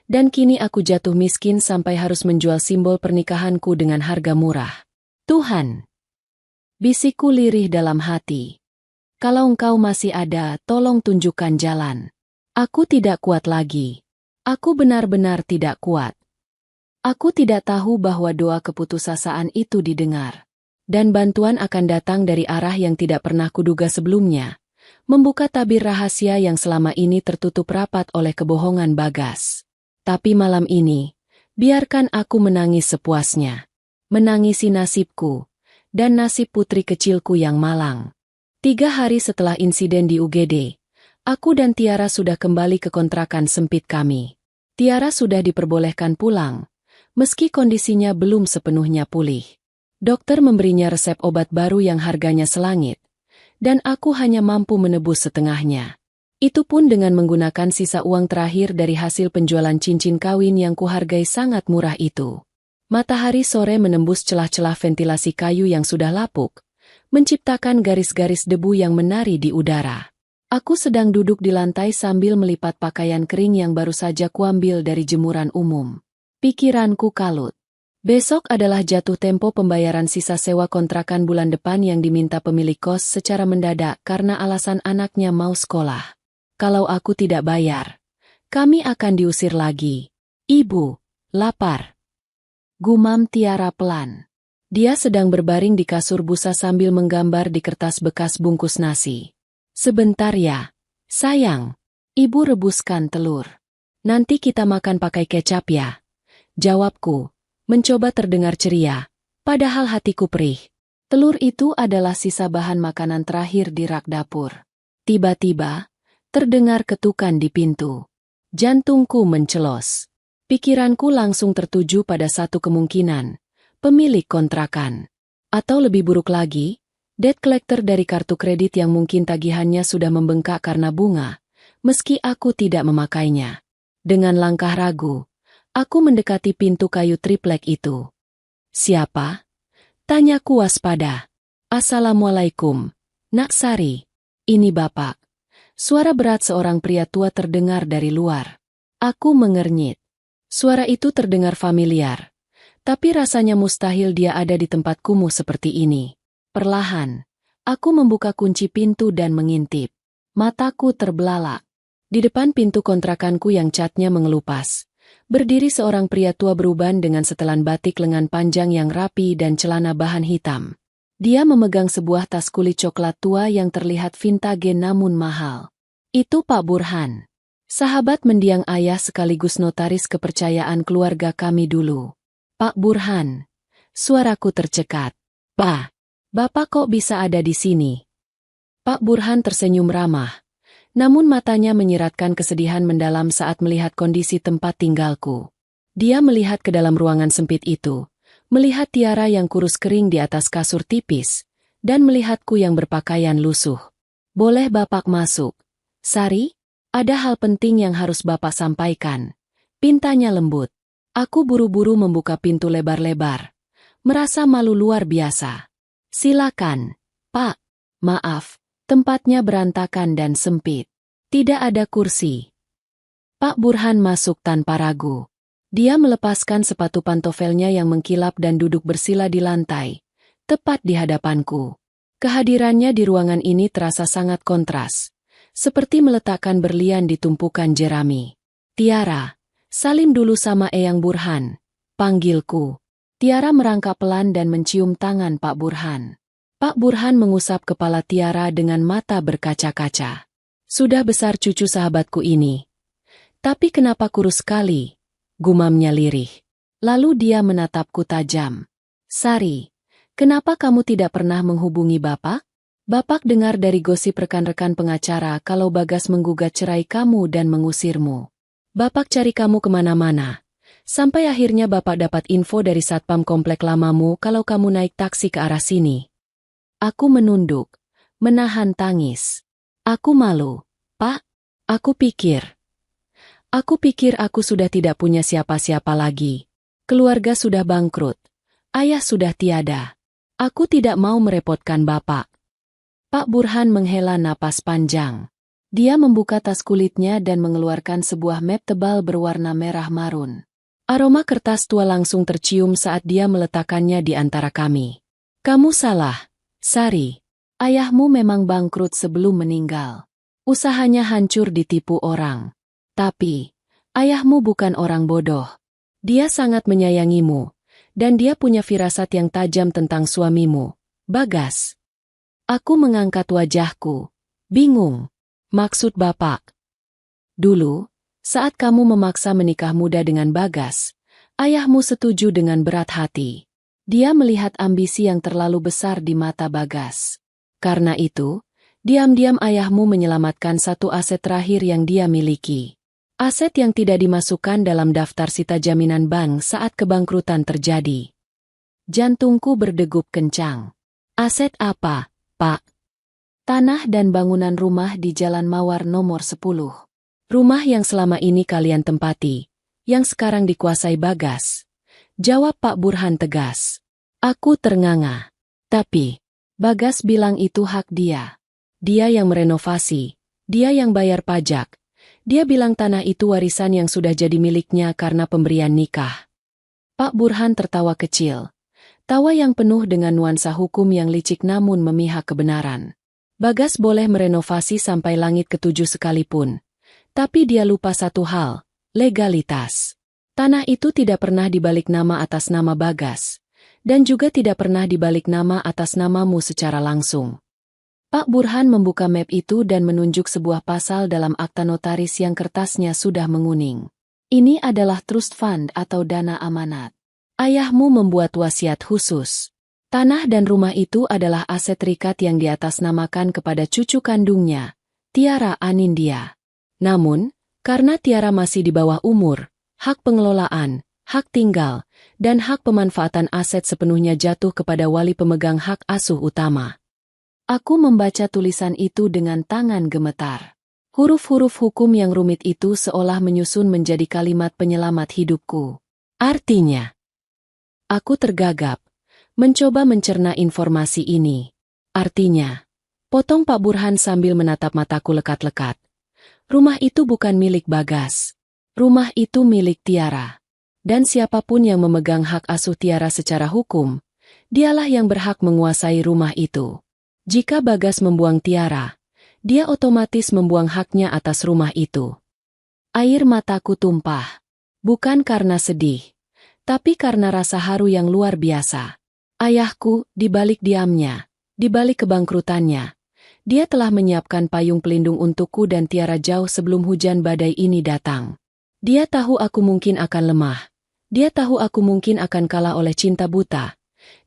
dan kini aku jatuh miskin sampai harus menjual simbol pernikahanku dengan harga murah. Tuhan! Bisikku lirih dalam hati. Kalau Engkau masih ada, tolong tunjukkan jalan. Aku tidak kuat lagi. Aku benar-benar tidak kuat. Aku tidak tahu bahwa doa keputusasaan itu didengar. Dan bantuan akan datang dari arah yang tidak pernah kuduga sebelumnya, membuka tabir rahasia yang selama ini tertutup rapat oleh kebohongan Bagas. Tapi malam ini, biarkan aku menangis sepuasnya. Menangisi nasibku, dan nasib putri kecilku yang malang. 3 hari setelah insiden di UGD, aku dan Tiara sudah kembali ke kontrakan sempit kami. Tiara sudah diperbolehkan pulang, meski kondisinya belum sepenuhnya pulih. Dokter memberinya resep obat baru yang harganya selangit, dan aku hanya mampu menebus setengahnya. Itu pun dengan menggunakan sisa uang terakhir dari hasil penjualan cincin kawin yang kuhargai sangat murah itu. Matahari sore menembus celah-celah ventilasi kayu yang sudah lapuk, menciptakan garis-garis debu yang menari di udara. Aku sedang duduk di lantai sambil melipat pakaian kering yang baru saja kuambil dari jemuran umum. Pikiranku kalut. Besok adalah jatuh tempo pembayaran sisa sewa kontrakan bulan depan yang diminta pemilik kos secara mendadak karena alasan anaknya mau sekolah. Kalau aku tidak bayar, kami akan diusir lagi. Ibu, lapar. Gumam Tiara pelan. Dia sedang berbaring di kasur busa sambil menggambar di kertas bekas bungkus nasi. Sebentar ya, sayang. Ibu rebuskan telur. Nanti kita makan pakai kecap ya. Jawabku, mencoba terdengar ceria, padahal hatiku perih. Telur itu adalah sisa bahan makanan terakhir di rak dapur. Tiba-tiba, terdengar ketukan di pintu. Jantungku mencelos. Pikiranku langsung tertuju pada satu kemungkinan, pemilik kontrakan. Atau lebih buruk lagi, debt collector dari kartu kredit yang mungkin tagihannya sudah membengkak karena bunga, meski aku tidak memakainya. Dengan langkah ragu, aku mendekati pintu kayu triplek itu. Siapa? Tanyaku waspada. Assalamualaikum, Nak Sari. Ini Bapak. Suara berat seorang pria tua terdengar dari luar. Aku mengernyit. Suara itu terdengar familiar. Tapi rasanya mustahil dia ada di tempat kumuh seperti ini. Perlahan, aku membuka kunci pintu dan mengintip. Mataku terbelalak. Di depan pintu kontrakanku yang catnya mengelupas, berdiri seorang pria tua beruban dengan setelan batik lengan panjang yang rapi dan celana bahan hitam. Dia memegang sebuah tas kulit coklat tua yang terlihat vintage namun mahal. Itu Pak Burhan. Sahabat mendiang ayah sekaligus notaris kepercayaan keluarga kami dulu. Pak Burhan. Suaraku tercekat. Pak, Bapak kok bisa ada di sini? Pak Burhan tersenyum ramah. Namun matanya menyiratkan kesedihan mendalam saat melihat kondisi tempat tinggalku. Dia melihat ke dalam ruangan sempit itu, melihat Tiara yang kurus kering di atas kasur tipis, dan melihatku yang berpakaian lusuh. Boleh Bapak masuk? Sari? Ada hal penting yang harus Bapak sampaikan. Pintanya lembut. Aku buru-buru membuka pintu lebar-lebar. Merasa malu luar biasa. Silakan, Pak. Maaf, tempatnya berantakan dan sempit. Tidak ada kursi. Pak Burhan masuk tanpa ragu. Dia melepaskan sepatu pantofelnya yang mengkilap dan duduk bersila di lantai, tepat di hadapanku. Kehadirannya di ruangan ini terasa sangat kontras. Seperti meletakkan berlian di tumpukan jerami. Tiara, salim dulu sama Eyang Burhan, panggilku. Tiara merangkak pelan dan mencium tangan Pak Burhan. Pak Burhan mengusap kepala Tiara dengan mata berkaca-kaca. Sudah besar cucu sahabatku ini. Tapi kenapa kurus sekali? Gumamnya lirih. Lalu dia menatapku tajam. Sari, kenapa kamu tidak pernah menghubungi Bapak? Bapak dengar dari gosip rekan-rekan pengacara kalau Bagas menggugat cerai kamu dan mengusirmu. Bapak cari kamu kemana-mana. Sampai akhirnya Bapak dapat info dari satpam komplek lamamu kalau kamu naik taksi ke arah sini. Aku menunduk, menahan tangis. Aku malu, Pak. Aku pikir aku sudah tidak punya siapa-siapa lagi. Keluarga sudah bangkrut. Ayah sudah tiada. Aku tidak mau merepotkan Bapak. Pak Burhan menghela napas panjang. Dia membuka tas kulitnya dan mengeluarkan sebuah map tebal berwarna merah marun. Aroma kertas tua langsung tercium saat dia meletakkannya di antara kami. Kamu salah, Sari. Ayahmu memang bangkrut sebelum meninggal. Usahanya hancur ditipu orang. Tapi, ayahmu bukan orang bodoh. Dia sangat menyayangimu, dan dia punya firasat yang tajam tentang suamimu, Bagas. Aku mengangkat wajahku. Bingung. Maksud Bapak? Dulu, saat kamu memaksa menikah muda dengan Bagas, ayahmu setuju dengan berat hati. Dia melihat ambisi yang terlalu besar di mata Bagas. Karena itu, diam-diam ayahmu menyelamatkan satu aset terakhir yang dia miliki. Aset yang tidak dimasukkan dalam daftar sita jaminan bank saat kebangkrutan terjadi. Jantungku berdegup kencang. Aset apa, Pak? Tanah dan bangunan rumah di Jalan Mawar nomor 10. Rumah yang selama ini kalian tempati, yang sekarang dikuasai Bagas. Jawab Pak Burhan tegas. Aku ternganga. Tapi, Bagas bilang itu hak dia. Dia yang merenovasi, dia yang bayar pajak. Dia bilang tanah itu warisan yang sudah jadi miliknya karena pemberian nikah. Pak Burhan tertawa kecil. Tawa yang penuh dengan nuansa hukum yang licik namun memihak kebenaran. Bagas boleh merenovasi sampai langit ketujuh sekalipun. Tapi dia lupa satu hal, legalitas. Tanah itu tidak pernah dibalik nama atas nama Bagas, dan juga tidak pernah dibalik nama atas namamu secara langsung. Pak Burhan membuka map itu dan menunjuk sebuah pasal dalam akta notaris yang kertasnya sudah menguning. Ini adalah trust fund atau dana amanat. Ayahmu membuat wasiat khusus. Tanah dan rumah itu adalah aset rikat yang diatasnamakan kepada cucu kandungnya, Tiara Anindya. Namun, karena Tiara masih di bawah umur, hak pengelolaan, hak tinggal, dan hak pemanfaatan aset sepenuhnya jatuh kepada wali pemegang hak asuh utama. Aku membaca tulisan itu dengan tangan gemetar. Huruf-huruf hukum yang rumit itu seolah menyusun menjadi kalimat penyelamat hidupku. Artinya, aku tergagap, mencoba mencerna informasi ini. Artinya, potong Pak Burhan sambil menatap mataku lekat-lekat. Rumah itu bukan milik Bagas. Rumah itu milik Tiara. Dan siapapun yang memegang hak asuh Tiara secara hukum, dialah yang berhak menguasai rumah itu. Jika Bagas membuang Tiara, dia otomatis membuang haknya atas rumah itu. Air mataku tumpah. Bukan karena sedih, tapi karena rasa haru yang luar biasa. Ayahku, di balik diamnya, di balik kebangkrutannya, dia telah menyiapkan payung pelindung untukku dan Tiara jauh sebelum hujan badai ini datang. Dia tahu aku mungkin akan lemah. Dia tahu aku mungkin akan kalah oleh cinta buta.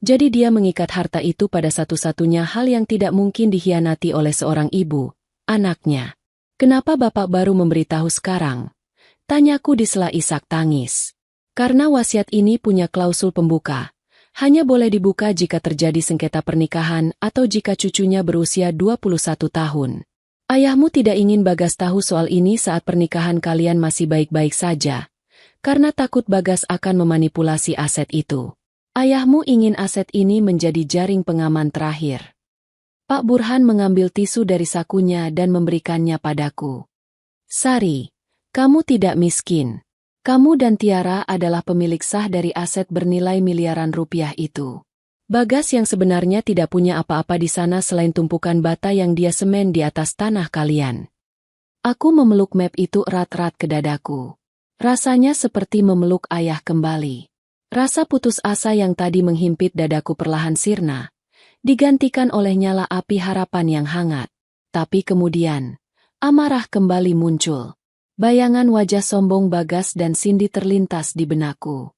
Jadi dia mengikat harta itu pada satu-satunya hal yang tidak mungkin dikhianati oleh seorang ibu, anaknya. Kenapa bapak baru memberitahu sekarang? Tanyaku di sela isak tangis. Karena wasiat ini punya klausul pembuka. Hanya boleh dibuka jika terjadi sengketa pernikahan atau jika cucunya berusia 21 tahun. Ayahmu tidak ingin Bagas tahu soal ini saat pernikahan kalian masih baik-baik saja, karena takut Bagas akan memanipulasi aset itu. Ayahmu ingin aset ini menjadi jaring pengaman terakhir. Pak Burhan mengambil tisu dari sakunya dan memberikannya padaku. Sari, kamu tidak miskin. Kamu dan Tiara adalah pemilik sah dari aset bernilai miliaran rupiah itu. Bagas yang sebenarnya tidak punya apa-apa di sana selain tumpukan bata yang dia semen di atas tanah kalian. Aku memeluk map itu erat-erat ke dadaku. Rasanya seperti memeluk ayah kembali. Rasa putus asa yang tadi menghimpit dadaku perlahan sirna, digantikan oleh nyala api harapan yang hangat. Tapi kemudian, amarah kembali muncul. Bayangan wajah sombong Bagas dan Cindy terlintas di benakku.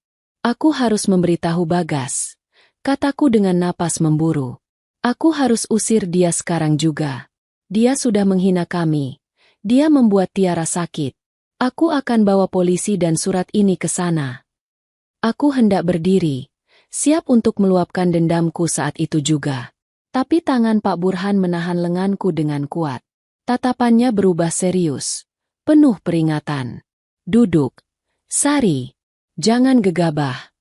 Aku harus memberitahu Bagas. Kataku dengan napas memburu. Aku harus usir dia sekarang juga. Dia sudah menghina kami. Dia membuat Tiara sakit. Aku akan bawa polisi dan surat ini ke sana. Aku hendak berdiri, siap untuk meluapkan dendamku saat itu juga. Tapi tangan Pak Burhan menahan lenganku dengan kuat. Tatapannya berubah serius, penuh peringatan. Duduk. Sari, jangan gegabah.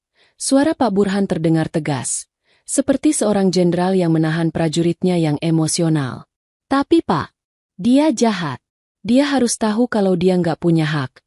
Suara Pak Burhan terdengar tegas, seperti seorang jenderal yang menahan prajuritnya yang emosional. Tapi Pak, dia jahat. Dia harus tahu kalau dia nggak punya hak.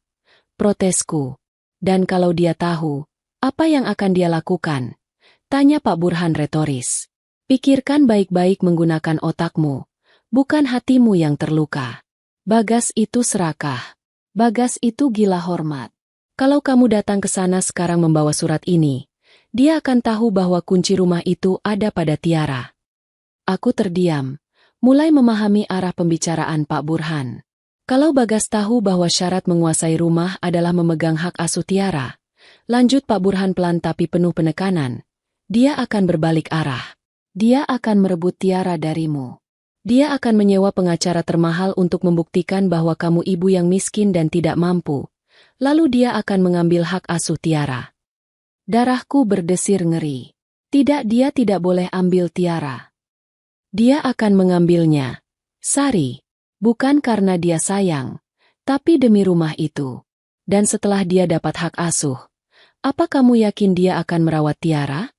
Protesku. Dan kalau dia tahu, apa yang akan dia lakukan? Tanya Pak Burhan retoris. Pikirkan baik-baik menggunakan otakmu, bukan hatimu yang terluka. Bagas itu serakah. Bagas itu gila hormat. Kalau kamu datang ke sana sekarang membawa surat ini, dia akan tahu bahwa kunci rumah itu ada pada Tiara. Aku terdiam, mulai memahami arah pembicaraan Pak Burhan. Kalau Bagas tahu bahwa syarat menguasai rumah adalah memegang hak asuh Tiara, lanjut Pak Burhan pelan tapi penuh penekanan, dia akan berbalik arah. Dia akan merebut Tiara darimu. Dia akan menyewa pengacara termahal untuk membuktikan bahwa kamu ibu yang miskin dan tidak mampu. Lalu dia akan mengambil hak asuh Tiara. Darahku berdesir ngeri. Tidak, dia tidak boleh ambil Tiara. Dia akan mengambilnya. Sari. Bukan karena dia sayang, tapi demi rumah itu. Dan setelah dia dapat hak asuh, apa kamu yakin dia akan merawat Tiara?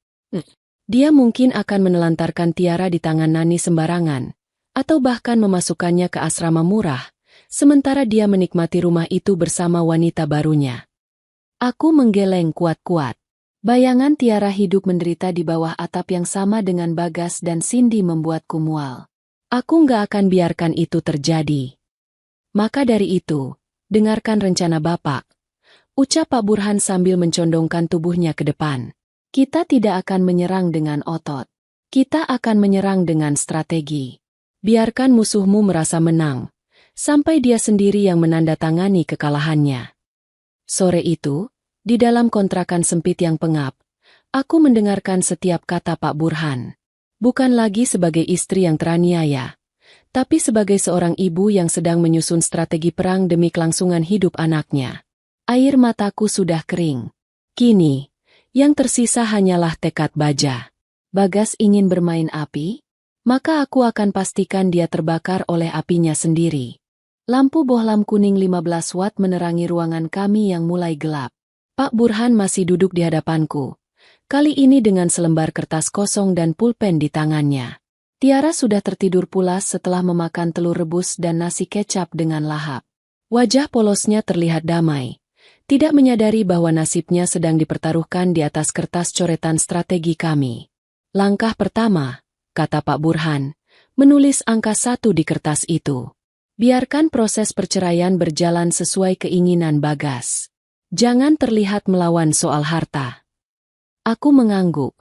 Dia mungkin akan menelantarkan Tiara di tangan Nani sembarangan, atau bahkan memasukkannya ke asrama murah, sementara dia menikmati rumah itu bersama wanita barunya. Aku menggeleng kuat-kuat. Bayangan Tiara hidup menderita di bawah atap yang sama dengan Bagas dan Cindy membuatku mual. Aku nggak akan biarkan itu terjadi. Maka dari itu, dengarkan rencana Bapak. ucap Pak Burhan sambil mencondongkan tubuhnya ke depan. Kita tidak akan menyerang dengan otot. Kita akan menyerang dengan strategi. Biarkan musuhmu merasa menang, sampai dia sendiri yang menandatangani kekalahannya. Sore itu, di dalam kontrakan sempit yang pengap, aku mendengarkan setiap kata Pak Burhan. Bukan lagi sebagai istri yang teraniaya, tapi sebagai seorang ibu yang sedang menyusun strategi perang demi kelangsungan hidup anaknya. Air mataku sudah kering. Kini, yang tersisa hanyalah tekad baja. Bagas ingin bermain api? Maka aku akan pastikan dia terbakar oleh apinya sendiri. Lampu bohlam kuning 15 watt menerangi ruangan kami yang mulai gelap. Pak Burhan masih duduk di hadapanku. Kali ini dengan selembar kertas kosong dan pulpen di tangannya. Tiara sudah tertidur pulas setelah memakan telur rebus dan nasi kecap dengan lahap. Wajah polosnya terlihat damai. Tidak menyadari bahwa nasibnya sedang dipertaruhkan di atas kertas coretan strategi kami. Langkah pertama, kata Pak Burhan, menulis angka 1 di kertas itu. Biarkan proses perceraian berjalan sesuai keinginan Bagas. Jangan terlihat melawan soal harta. Aku mengangguk,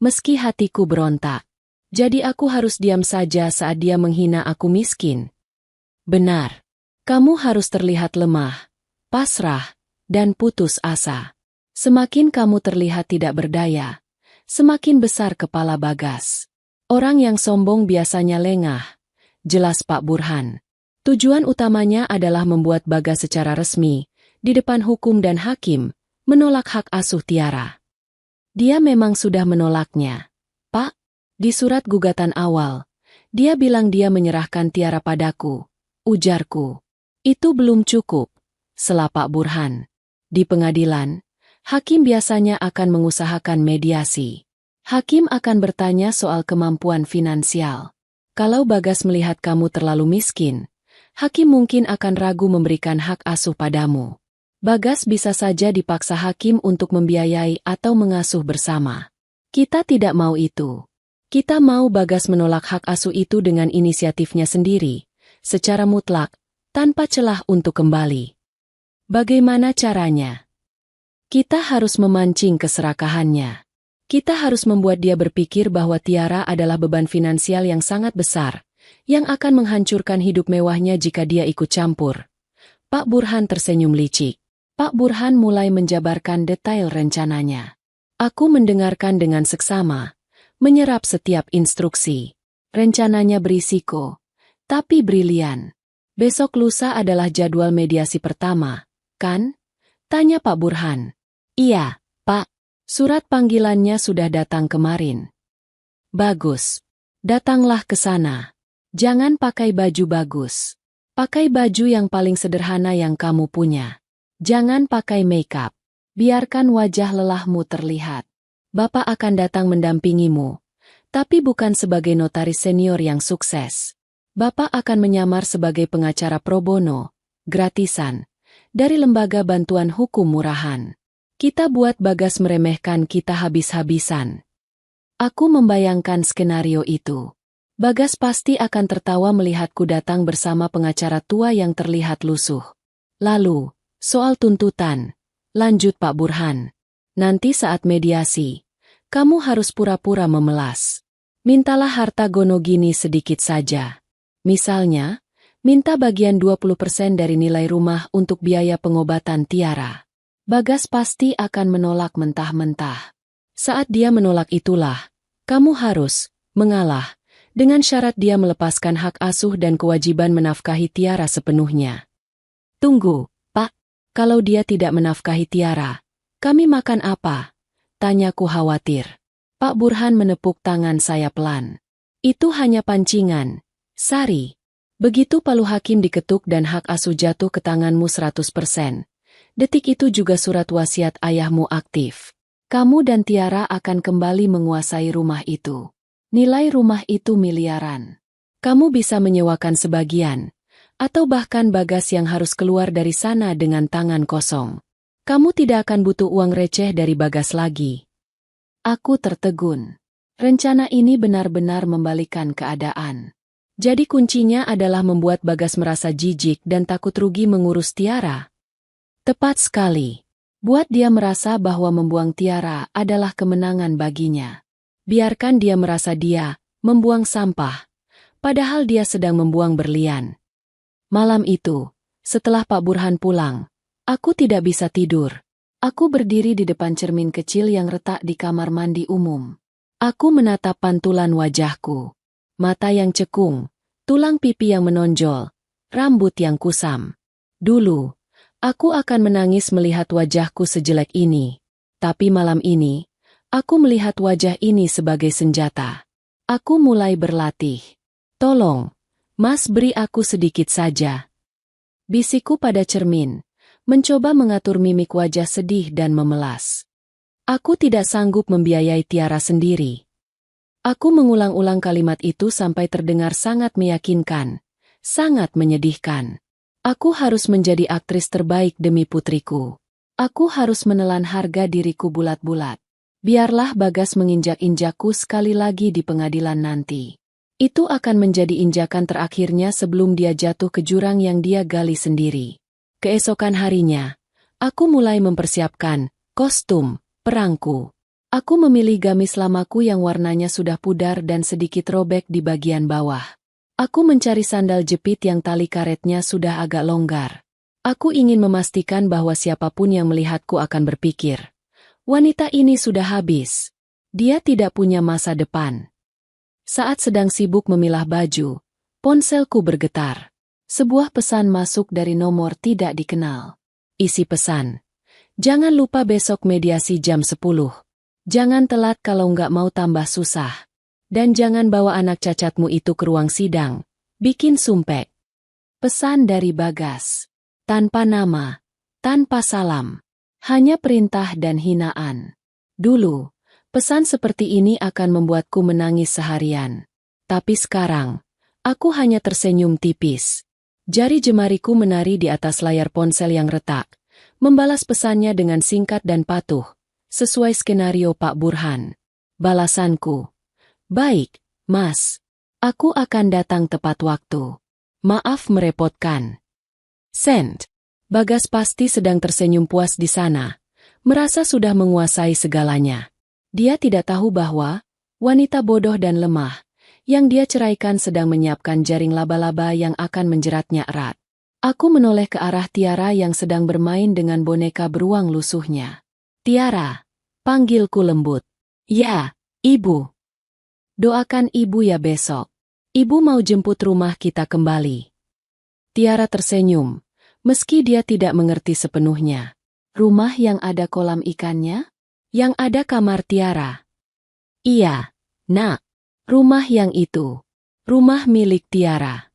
meski hatiku berontak. Jadi aku harus diam saja saat dia menghina aku miskin. Benar. Kamu harus terlihat lemah, pasrah, dan putus asa. Semakin kamu terlihat tidak berdaya, semakin besar kepala Bagas. Orang yang sombong biasanya lengah, jelas Pak Burhan. Tujuan utamanya adalah membuat Bagas secara resmi, di depan hukum dan hakim, menolak hak asuh Tiara. Dia memang sudah menolaknya. Pak, di surat gugatan awal, dia bilang dia menyerahkan Tiara padaku, ujarku. Itu belum cukup, sela Pak Burhan. Di pengadilan, hakim biasanya akan mengusahakan mediasi. Hakim akan bertanya soal kemampuan finansial. Kalau Bagas melihat kamu terlalu miskin, hakim mungkin akan ragu memberikan hak asuh padamu. Bagas bisa saja dipaksa hakim untuk membiayai atau mengasuh bersama. Kita tidak mau itu. Kita mau Bagas menolak hak asuh itu dengan inisiatifnya sendiri, secara mutlak, tanpa celah untuk kembali. Bagaimana caranya? Kita harus memancing keserakahannya. Kita harus membuat dia berpikir bahwa Tiara adalah beban finansial yang sangat besar, yang akan menghancurkan hidup mewahnya jika dia ikut campur. Pak Burhan tersenyum licik. Pak Burhan mulai menjabarkan detail rencananya. Aku mendengarkan dengan seksama, menyerap setiap instruksi. Rencananya berisiko, tapi brilian. Besok lusa adalah jadwal mediasi pertama, kan? Tanya Pak Burhan. Iya, Pak. Surat panggilannya sudah datang kemarin. Bagus. Datanglah ke sana. Jangan pakai baju bagus. Pakai baju yang paling sederhana yang kamu punya. Jangan pakai make-up. Biarkan wajah lelahmu terlihat. Bapak akan datang mendampingimu, tapi bukan sebagai notaris senior yang sukses. Bapak akan menyamar sebagai pengacara pro bono, gratisan, dari lembaga bantuan hukum murahan. Kita buat Bagas meremehkan kita habis-habisan. Aku membayangkan skenario itu. Bagas pasti akan tertawa melihatku datang bersama pengacara tua yang terlihat lusuh. Lalu, soal tuntutan, lanjut Pak Burhan. Nanti saat mediasi, kamu harus pura-pura memelas. Mintalah harta Gonogini sedikit saja. Misalnya, minta bagian 20% dari nilai rumah untuk biaya pengobatan Tiara. Bagas pasti akan menolak mentah-mentah. Saat dia menolak itulah, kamu harus mengalah, dengan syarat dia melepaskan hak asuh dan kewajiban menafkahi Tiara sepenuhnya. Tunggu, Pak, kalau dia tidak menafkahi Tiara, kami makan apa? Tanyaku khawatir. Pak Burhan menepuk tangan saya pelan. Itu hanya pancingan, Sari. Begitu palu hakim diketuk dan hak asuh jatuh ke tanganmu 100%. Detik itu juga surat wasiat ayahmu aktif. Kamu dan Tiara akan kembali menguasai rumah itu. Nilai rumah itu miliaran. Kamu bisa menyewakan sebagian, atau bahkan Bagas yang harus keluar dari sana dengan tangan kosong. Kamu tidak akan butuh uang receh dari Bagas lagi. Aku tertegun. Rencana ini benar-benar membalikkan keadaan. Jadi kuncinya adalah membuat Bagas merasa jijik dan takut rugi mengurus Tiara. Tepat sekali. Buat dia merasa bahwa membuang tiara adalah kemenangan baginya. Biarkan dia merasa dia membuang sampah, padahal dia sedang membuang berlian. Malam itu, setelah Pak Burhan pulang, aku tidak bisa tidur. Aku berdiri di depan cermin kecil yang retak di kamar mandi umum. Aku menatap pantulan wajahku. Mata yang cekung, tulang pipi yang menonjol, rambut yang kusam. Dulu, aku akan menangis melihat wajahku sejelek ini. Tapi malam ini, aku melihat wajah ini sebagai senjata. Aku mulai berlatih. Tolong, Mas, beri aku sedikit saja. Bisikku pada cermin, mencoba mengatur mimik wajah sedih dan memelas. Aku tidak sanggup membiayai tiara sendiri. Aku mengulang-ulang kalimat itu sampai terdengar sangat meyakinkan, sangat menyedihkan. Aku harus menjadi aktris terbaik demi putriku. Aku harus menelan harga diriku bulat-bulat. Biarlah Bagas menginjak-injakku sekali lagi di pengadilan nanti. Itu akan menjadi injakan terakhirnya sebelum dia jatuh ke jurang yang dia gali sendiri. Keesokan harinya, aku mulai mempersiapkan kostum perangku. Aku memilih gamis lamaku yang warnanya sudah pudar dan sedikit robek di bagian bawah. Aku mencari sandal jepit yang tali karetnya sudah agak longgar. Aku ingin memastikan bahwa siapapun yang melihatku akan berpikir, wanita ini sudah habis. Dia tidak punya masa depan. Saat sedang sibuk memilah baju, ponselku bergetar. Sebuah pesan masuk dari nomor tidak dikenal. Isi pesan, jangan lupa besok mediasi jam 10. Jangan telat kalau nggak mau tambah susah. Dan jangan bawa anak cacatmu itu ke ruang sidang. Bikin sumpek. Pesan dari Bagas. Tanpa nama, tanpa salam. Hanya perintah dan hinaan. Dulu, pesan seperti ini akan membuatku menangis seharian. Tapi sekarang, aku hanya tersenyum tipis. Jari jemariku menari di atas layar ponsel yang retak, membalas pesannya dengan singkat dan patuh, sesuai skenario Pak Burhan. Balasanku, baik, Mas. Aku akan datang tepat waktu. Maaf merepotkan. Send. Bagas pasti sedang tersenyum puas di sana, merasa sudah menguasai segalanya. Dia tidak tahu bahwa wanita bodoh dan lemah yang dia ceraikan sedang menyiapkan jaring laba-laba yang akan menjeratnya erat. Aku menoleh ke arah Tiara yang sedang bermain dengan boneka beruang lusuhnya. Tiara, panggilku lembut. Ya, Ibu. Doakan Ibu ya besok. Ibu mau jemput rumah kita kembali. Tiara tersenyum, meski dia tidak mengerti sepenuhnya. Rumah yang ada kolam ikannya? Yang ada kamar Tiara. Iya, Nak. Rumah yang itu. Rumah milik Tiara.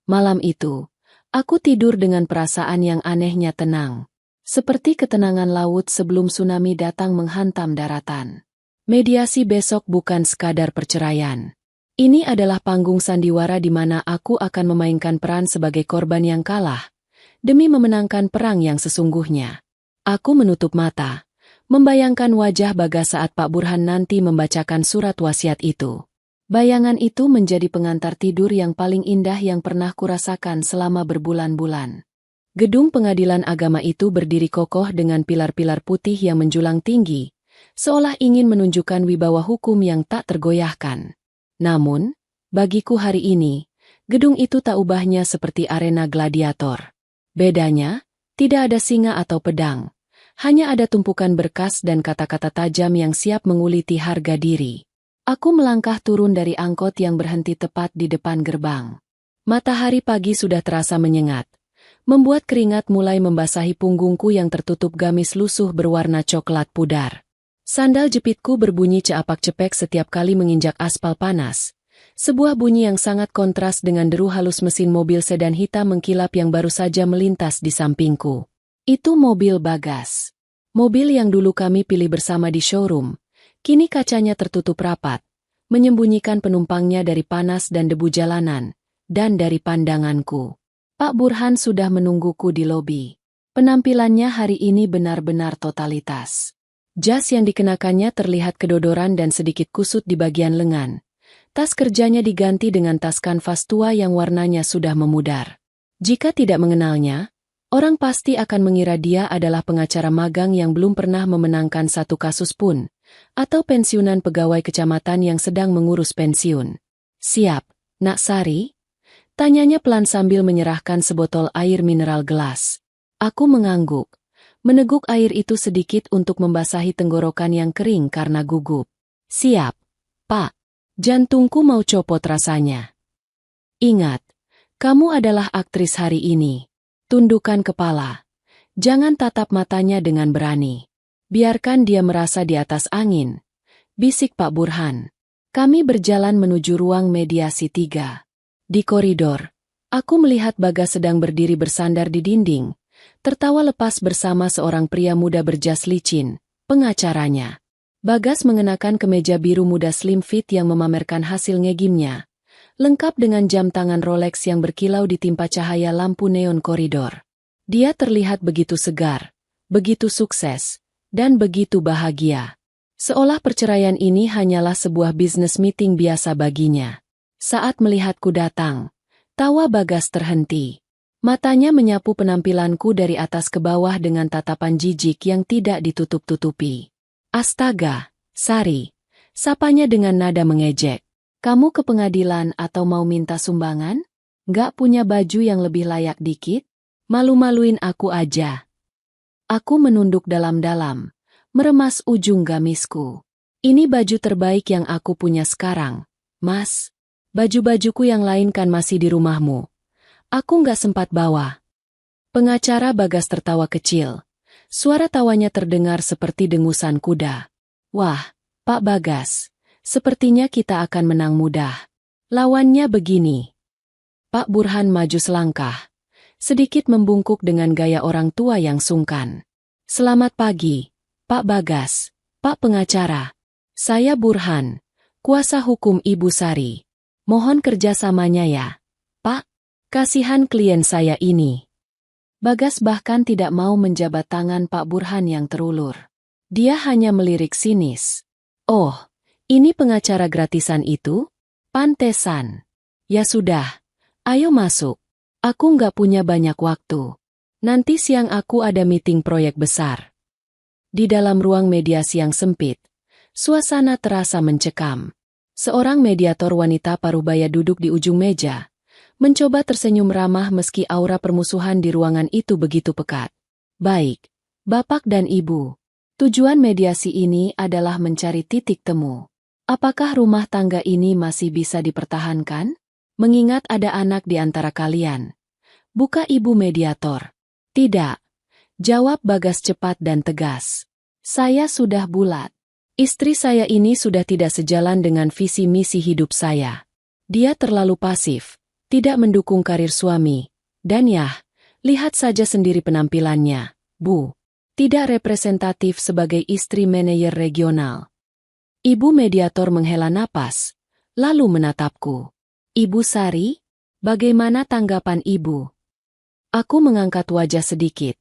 Malam itu, aku tidur dengan perasaan yang anehnya tenang. Seperti ketenangan laut sebelum tsunami datang menghantam daratan. Mediasi besok bukan sekadar perceraian. Ini adalah panggung sandiwara di mana aku akan memainkan peran sebagai korban yang kalah, demi memenangkan perang yang sesungguhnya. Aku menutup mata, membayangkan wajah Bagas saat Pak Burhan nanti membacakan surat wasiat itu. Bayangan itu menjadi pengantar tidur yang paling indah yang pernah kurasakan selama berbulan-bulan. Gedung pengadilan agama itu berdiri kokoh dengan pilar-pilar putih yang menjulang tinggi, seolah ingin menunjukkan wibawa hukum yang tak tergoyahkan. Namun, bagiku hari ini, gedung itu tak ubahnya seperti arena gladiator. Bedanya, tidak ada singa atau pedang. Hanya ada tumpukan berkas dan kata-kata tajam yang siap menguliti harga diri. Aku melangkah turun dari angkot yang berhenti tepat di depan gerbang. Matahari pagi sudah terasa menyengat, membuat keringat mulai membasahi punggungku yang tertutup gamis lusuh berwarna coklat pudar. Sandal jepitku berbunyi ceapak-cepek setiap kali menginjak aspal panas. Sebuah bunyi yang sangat kontras dengan deru halus mesin mobil sedan hitam mengkilap yang baru saja melintas di sampingku. Itu mobil Bagas. Mobil yang dulu kami pilih bersama di showroom. Kini kacanya tertutup rapat, menyembunyikan penumpangnya dari panas dan debu jalanan, dan dari pandanganku. Pak Burhan sudah menungguku di lobi. Penampilannya hari ini benar-benar totalitas. Jas yang dikenakannya terlihat kedodoran dan sedikit kusut di bagian lengan. Tas kerjanya diganti dengan tas kanvas tua yang warnanya sudah memudar. Jika tidak mengenalnya, Orang pasti akan mengira dia adalah pengacara magang yang belum pernah memenangkan satu kasus pun, atau pensiunan pegawai kecamatan yang sedang mengurus pensiun. "Siap, Nak Sari?" Tanyanya pelan sambil menyerahkan sebotol air mineral gelas. Aku mengangguk, meneguk air itu sedikit untuk membasahi tenggorokan yang kering karena gugup. "Siap, Pak. Jantungku mau copot rasanya." "Ingat, kamu adalah aktris hari ini. Tundukkan kepala. Jangan tatap matanya dengan berani. Biarkan dia merasa di atas angin," bisik Pak Burhan. Kami berjalan menuju ruang mediasi 3. Di koridor, aku melihat Bagas sedang berdiri bersandar di dinding, tertawa lepas bersama seorang pria muda berjas licin, pengacaranya. Bagas mengenakan kemeja biru muda slim fit yang memamerkan hasil ngegimnya, lengkap dengan jam tangan Rolex yang berkilau ditimpa cahaya lampu neon koridor. Dia terlihat begitu segar, begitu sukses, dan begitu bahagia. Seolah perceraian ini hanyalah sebuah bisnis meeting biasa baginya. Saat melihatku datang, tawa Bagas terhenti. Matanya menyapu penampilanku dari atas ke bawah dengan tatapan jijik yang tidak ditutup-tutupi. "Astaga, Sari," sapanya dengan nada mengejek. "Kamu ke pengadilan atau mau minta sumbangan? Nggak punya baju yang lebih layak dikit? Malu-maluin aku aja." Aku menunduk dalam-dalam, meremas ujung gamisku. "Ini baju terbaik yang aku punya sekarang, Mas. Baju-bajuku yang lain kan masih di rumahmu. Aku nggak sempat bawa." Pengacara Bagas tertawa kecil. Suara tawanya terdengar seperti dengusan kuda. "Wah, Pak Bagas. Sepertinya kita akan menang mudah. Lawannya begini." Pak Burhan maju selangkah, sedikit membungkuk dengan gaya orang tua yang sungkan. "Selamat pagi, Pak Bagas, Pak pengacara. Saya Burhan, kuasa hukum Ibu Sari. Mohon kerjasamanya ya, Pak. Kasihan klien saya ini." Bagas bahkan tidak mau menjabat tangan Pak Burhan yang terulur. Dia hanya melirik sinis. "Oh, ini pengacara gratisan itu? Pantesan. Ya sudah, ayo masuk. Aku nggak punya banyak waktu. Nanti siang aku ada meeting proyek besar." Di dalam ruang mediasi yang sempit, suasana terasa mencekam. Seorang mediator wanita parubaya duduk di ujung meja, mencoba tersenyum ramah meski aura permusuhan di ruangan itu begitu pekat. "Baik, Bapak dan Ibu. Tujuan mediasi ini adalah mencari titik temu. Apakah rumah tangga ini masih bisa dipertahankan? Mengingat ada anak di antara kalian." Buka Ibu mediator. "Tidak," jawab Bagas cepat dan tegas. "Saya sudah bulat. Istri saya ini sudah tidak sejalan dengan visi misi hidup saya. Dia terlalu pasif, tidak mendukung karir suami. Dan yah, lihat saja sendiri penampilannya, Bu. Tidak representatif sebagai istri manajer regional." Ibu mediator menghela napas, lalu menatapku. "Ibu Sari, bagaimana tanggapan Ibu?" Aku mengangkat wajah sedikit,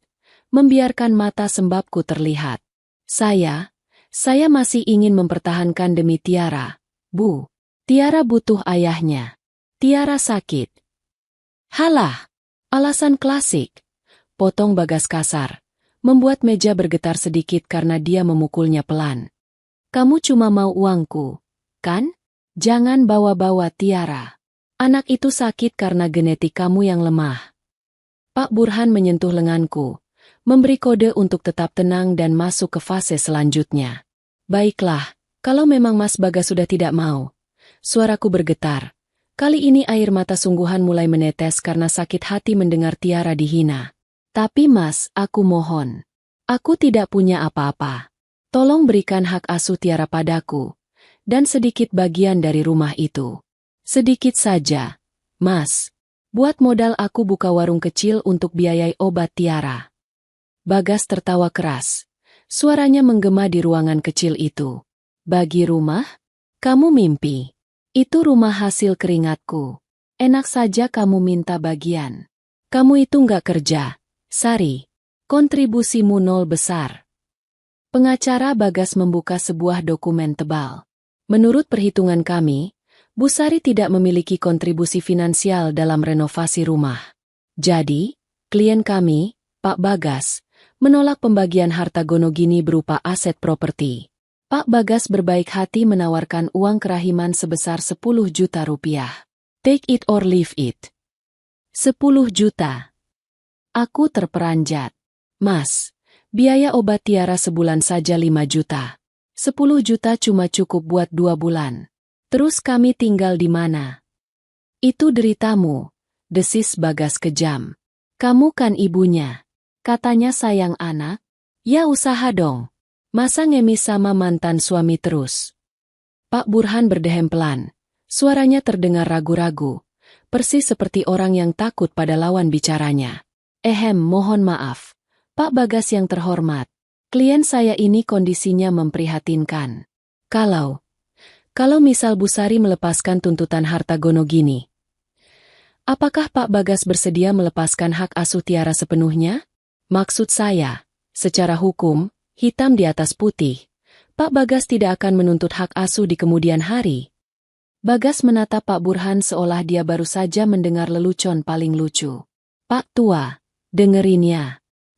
membiarkan mata sembabku terlihat. Saya masih ingin mempertahankan demi Tiara, Bu. Tiara butuh ayahnya. Tiara sakit." "Halah, alasan klasik," potong Bagas kasar, membuat meja bergetar sedikit karena dia memukulnya pelan. "Kamu cuma mau uangku, kan? Jangan bawa-bawa Tiara. Anak itu sakit karena genetik kamu yang lemah." Pak Burhan menyentuh lenganku, memberi kode untuk tetap tenang dan masuk ke fase selanjutnya. "Baiklah, kalau memang Mas Bagas sudah tidak mau." Suaraku bergetar. Kali ini air mata sungguhan mulai menetes karena sakit hati mendengar Tiara dihina. "Tapi Mas, aku mohon. Aku tidak punya apa-apa. Tolong berikan hak asuh Tiara padaku, dan sedikit bagian dari rumah itu. Sedikit saja, Mas. Buat modal aku buka warung kecil untuk biayai obat Tiara." Bagas tertawa keras. Suaranya menggema di ruangan kecil itu. "Bagi rumah? Kamu mimpi. Itu rumah hasil keringatku. Enak saja kamu minta bagian. Kamu itu nggak kerja, Sari. Kontribusimu nol besar." Pengacara Bagas membuka sebuah dokumen tebal. "Menurut perhitungan kami, Bu Sari tidak memiliki kontribusi finansial dalam renovasi rumah. Jadi, klien kami, Pak Bagas, menolak pembagian harta Gonogini berupa aset properti. Pak Bagas berbaik hati menawarkan uang kerahiman sebesar 10 juta rupiah. Take it or leave it. 10 juta. Aku terperanjat. Mas, biaya obat Tiara sebulan saja 5 juta. 10 juta cuma cukup buat 2 bulan. Terus kami tinggal di mana? Itu deritamu, desis Bagas kejam. Kamu kan ibunya. Katanya sayang anak. Ya usaha dong. Masa ngemis sama mantan suami terus? Pak Burhan berdehem pelan. Suaranya terdengar ragu-ragu. Persis seperti orang yang takut pada lawan bicaranya. Mohon maaf. Pak Bagas yang terhormat. Klien saya ini kondisinya memprihatinkan. Kalau misal Bu Sari melepaskan tuntutan harta Gonogini, apakah Pak Bagas bersedia melepaskan hak asuh Tiara sepenuhnya? Maksud saya, secara hukum, hitam di atas putih, Pak Bagas tidak akan menuntut hak asuh di kemudian hari. Bagas menatap Pak Burhan seolah dia baru saja mendengar lelucon paling lucu. Pak Tua, dengerin ya.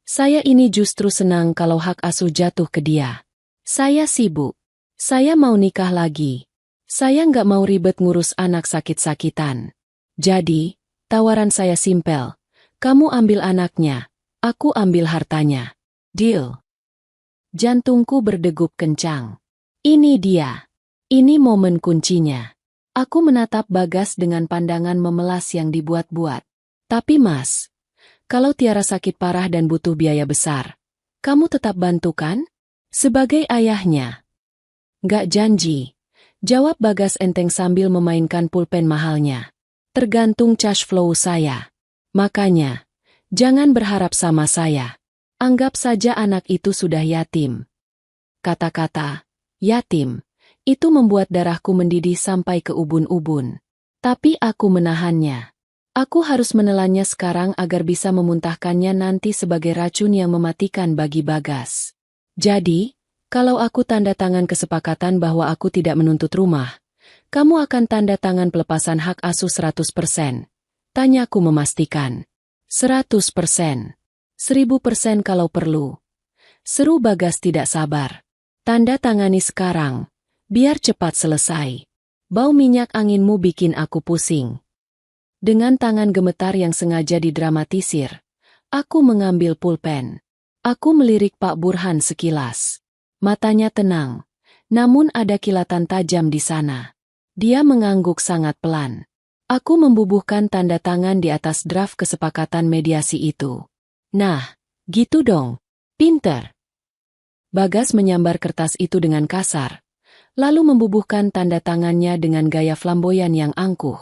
Saya ini justru senang kalau hak asuh jatuh ke dia. Saya sibuk. Saya mau nikah lagi. Saya nggak mau ribet ngurus anak sakit-sakitan. Jadi, tawaran saya simpel. Kamu ambil anaknya, aku ambil hartanya. Deal. Jantungku berdegup kencang. Ini dia. Ini momen kuncinya. Aku menatap Bagas dengan pandangan memelas yang dibuat-buat. Tapi Mas, kalau Tiara sakit parah dan butuh biaya besar, kamu tetap bantu kan? Sebagai ayahnya. Nggak janji. Jawab Bagas enteng sambil memainkan pulpen mahalnya. Tergantung cash flow saya. Makanya, jangan berharap sama saya. Anggap saja anak itu sudah yatim. Kata-kata, yatim, itu membuat darahku mendidih sampai ke ubun-ubun. Tapi aku menahannya. Aku harus menelannya sekarang agar bisa memuntahkannya nanti sebagai racun yang mematikan bagi Bagas. Jadi, kalau aku tanda tangan kesepakatan bahwa aku tidak menuntut rumah, kamu akan tanda tangan pelepasan hak asuh 100%. Tanyaku memastikan. 100%. 1000% kalau perlu. Seru Bagas tidak sabar. Tanda tangani sekarang. Biar cepat selesai. Bau minyak anginmu bikin aku pusing. Dengan tangan gemetar yang sengaja didramatisir, aku mengambil pulpen. Aku melirik Pak Burhan sekilas. Matanya tenang, namun ada kilatan tajam di sana. Dia mengangguk sangat pelan. Aku membubuhkan tanda tangan di atas draft kesepakatan mediasi itu. Nah, gitu dong. Pinter. Bagas menyambar kertas itu dengan kasar, lalu membubuhkan tanda tangannya dengan gaya flamboyan yang angkuh.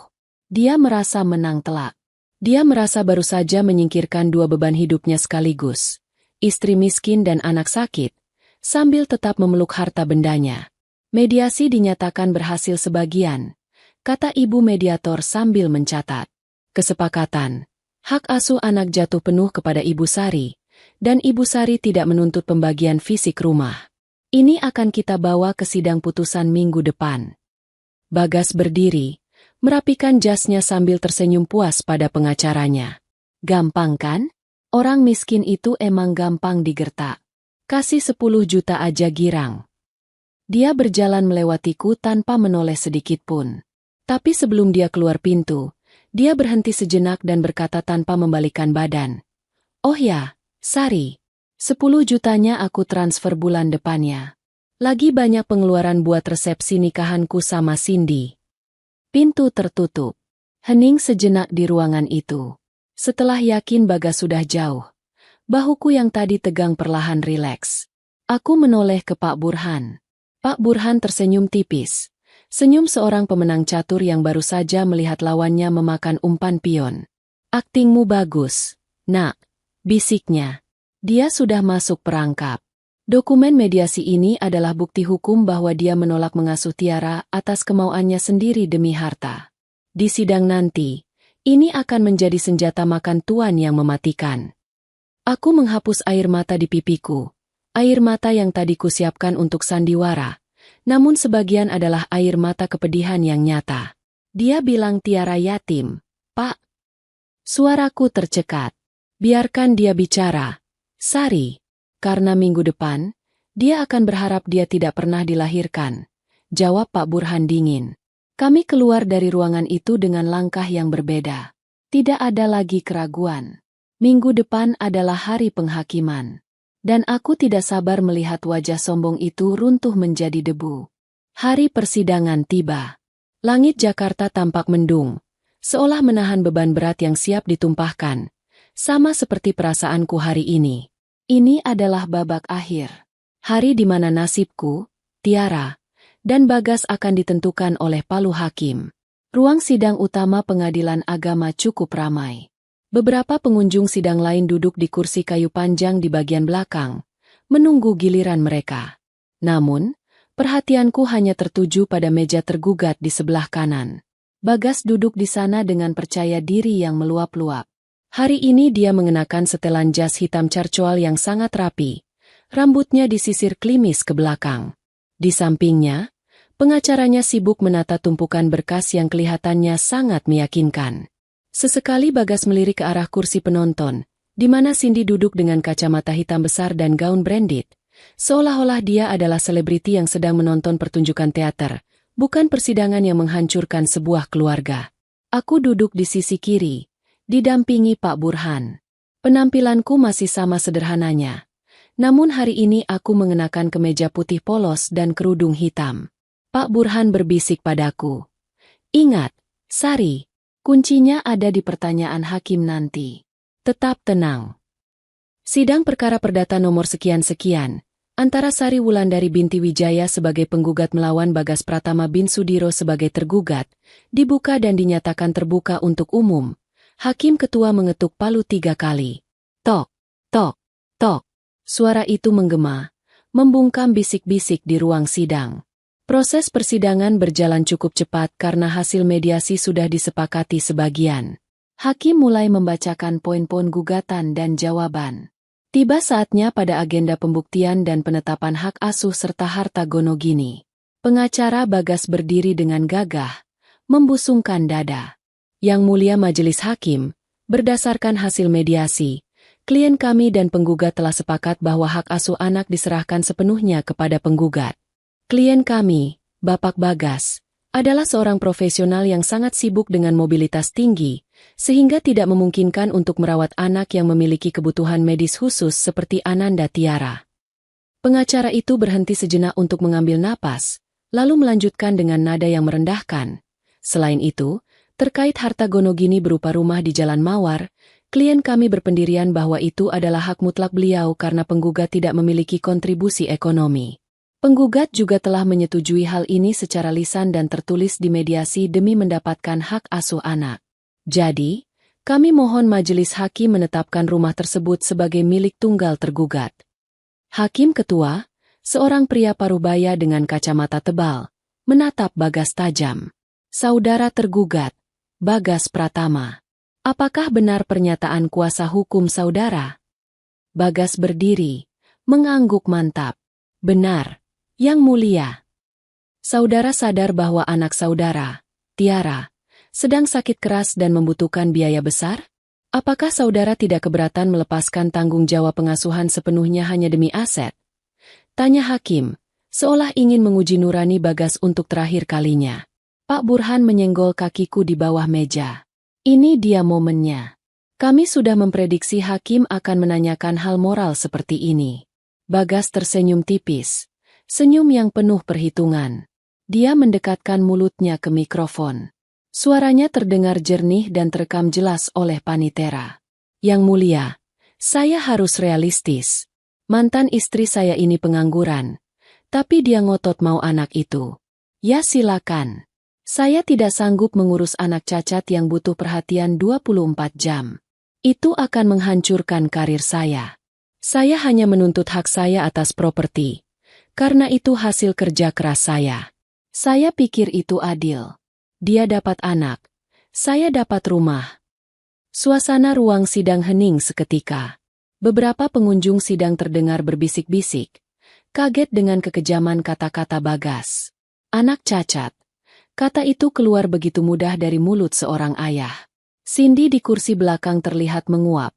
Dia merasa menang telak. Dia merasa baru saja menyingkirkan 2 beban hidupnya sekaligus. Istri miskin dan anak sakit, sambil tetap memeluk harta bendanya. Mediasi dinyatakan berhasil sebagian, kata ibu mediator sambil mencatat. Kesepakatan, hak asuh anak jatuh penuh kepada Ibu Sari, dan Ibu Sari tidak menuntut pembagian fisik rumah. Ini akan kita bawa ke sidang putusan minggu depan. Bagas berdiri, merapikan jasnya sambil tersenyum puas pada pengacaranya. Gampang kan? Orang miskin itu emang gampang digertak. Kasih 10 juta aja girang. Dia berjalan melewatiku tanpa menoleh sedikit pun. Tapi sebelum dia keluar pintu, dia berhenti sejenak dan berkata tanpa membalikkan badan. Oh ya, Sari, 10 jutanya aku transfer bulan depannya. Lagi banyak pengeluaran buat resepsi nikahanku sama Cindy. Pintu tertutup. Hening sejenak di ruangan itu. Setelah yakin Bagas sudah jauh, bahuku yang tadi tegang perlahan rileks. Aku menoleh ke Pak Burhan. Pak Burhan tersenyum tipis. Senyum seorang pemenang catur yang baru saja melihat lawannya memakan umpan pion. Aktingmu bagus, nak, bisiknya. Dia sudah masuk perangkap. Dokumen mediasi ini adalah bukti hukum bahwa dia menolak mengasuh Tiara atas kemauannya sendiri demi harta. Di sidang nanti, ini akan menjadi senjata makan tuan yang mematikan. Aku menghapus air mata di pipiku. Air mata yang tadi kusiapkan untuk sandiwara. Namun sebagian adalah air mata kepedihan yang nyata. Dia bilang Tiara yatim. Pak. Suaraku tercekat. Biarkan dia bicara, Sari. Karena minggu depan, dia akan berharap dia tidak pernah dilahirkan, jawab Pak Burhan dingin. Kami keluar dari ruangan itu dengan langkah yang berbeda. Tidak ada lagi keraguan. Minggu depan adalah hari penghakiman. Dan aku tidak sabar melihat wajah sombong itu runtuh menjadi debu. Hari persidangan tiba. Langit Jakarta tampak mendung, seolah menahan beban berat yang siap ditumpahkan. Sama seperti perasaanku hari ini. Ini adalah babak akhir. Hari di mana nasibku, Tiara, dan Bagas akan ditentukan oleh palu hakim. Ruang sidang utama pengadilan agama cukup ramai. Beberapa pengunjung sidang lain duduk di kursi kayu panjang di bagian belakang, menunggu giliran mereka. Namun, perhatianku hanya tertuju pada meja tergugat di sebelah kanan. Bagas duduk di sana dengan percaya diri yang meluap-luap. Hari ini dia mengenakan setelan jas hitam carcoal yang sangat rapi. Rambutnya disisir klimis ke belakang. Di sampingnya, pengacaranya sibuk menata tumpukan berkas yang kelihatannya sangat meyakinkan. Sesekali Bagas melirik ke arah kursi penonton, di mana Cindy duduk dengan kacamata hitam besar dan gaun branded, seolah-olah dia adalah selebriti yang sedang menonton pertunjukan teater, bukan persidangan yang menghancurkan sebuah keluarga. Aku duduk di sisi kiri, didampingi Pak Burhan. Penampilanku masih sama sederhananya. Namun hari ini aku mengenakan kemeja putih polos dan kerudung hitam. Pak Burhan berbisik padaku. Ingat, Sari, kuncinya ada di pertanyaan hakim nanti. Tetap tenang. Sidang perkara perdata nomor sekian-sekian, antara Sari Wulandari binti Wijaya sebagai penggugat melawan Bagas Pratama bin Sudiro sebagai tergugat, dibuka dan dinyatakan terbuka untuk umum. Hakim ketua mengetuk palu 3 kali. Tok, tok, tok. Suara itu menggema, membungkam bisik-bisik di ruang sidang. Proses persidangan berjalan cukup cepat karena hasil mediasi sudah disepakati sebagian. Hakim mulai membacakan poin-poin gugatan dan jawaban. Tiba saatnya pada agenda pembuktian dan penetapan hak asuh serta harta gonogini. Pengacara Bagas berdiri dengan gagah, membusungkan dada. Yang mulia majelis hakim, berdasarkan hasil mediasi, klien kami dan penggugat telah sepakat bahwa hak asuh anak diserahkan sepenuhnya kepada penggugat. Klien kami, Bapak Bagas, adalah seorang profesional yang sangat sibuk dengan mobilitas tinggi, sehingga tidak memungkinkan untuk merawat anak yang memiliki kebutuhan medis khusus seperti Ananda Tiara. Pengacara itu berhenti sejenak untuk mengambil napas, lalu melanjutkan dengan nada yang merendahkan. Selain itu, terkait harta gonogini berupa rumah di Jalan Mawar, klien kami berpendirian bahwa itu adalah hak mutlak beliau karena penggugat tidak memiliki kontribusi ekonomi. Penggugat juga telah menyetujui hal ini secara lisan dan tertulis di mediasi demi mendapatkan hak asuh anak. Jadi, kami mohon majelis hakim menetapkan rumah tersebut sebagai milik tunggal tergugat. Hakim ketua, seorang pria parubaya dengan kacamata tebal, menatap Bagas tajam. Saudara tergugat, Bagas Pratama. Apakah benar pernyataan kuasa hukum saudara? Bagas berdiri, mengangguk mantap. Benar, Yang Mulia. Saudara sadar bahwa anak saudara, Tiara, sedang sakit keras dan membutuhkan biaya besar? Apakah saudara tidak keberatan melepaskan tanggung jawab pengasuhan sepenuhnya hanya demi aset? Tanya hakim, seolah ingin menguji nurani Bagas untuk terakhir kalinya. Pak Burhan menyenggol kakiku di bawah meja. Ini dia momennya. Kami sudah memprediksi hakim akan menanyakan hal moral seperti ini. Bagas tersenyum tipis. Senyum yang penuh perhitungan. Dia mendekatkan mulutnya ke mikrofon. Suaranya terdengar jernih dan terekam jelas oleh Panitera. Yang Mulia, saya harus realistis. Mantan istri saya ini pengangguran. Tapi dia ngotot mau anak itu. Ya silakan. Saya tidak sanggup mengurus anak cacat yang butuh perhatian 24 jam. Itu akan menghancurkan karir saya. Saya hanya menuntut hak saya atas properti. Karena itu hasil kerja keras saya. Saya pikir itu adil. Dia dapat anak. Saya dapat rumah. Suasana ruang sidang hening seketika. Beberapa pengunjung sidang terdengar berbisik-bisik. Kaget dengan kekejaman kata-kata Bagas. Anak cacat. Kata itu keluar begitu mudah dari mulut seorang ayah. Cindy di kursi belakang terlihat menguap.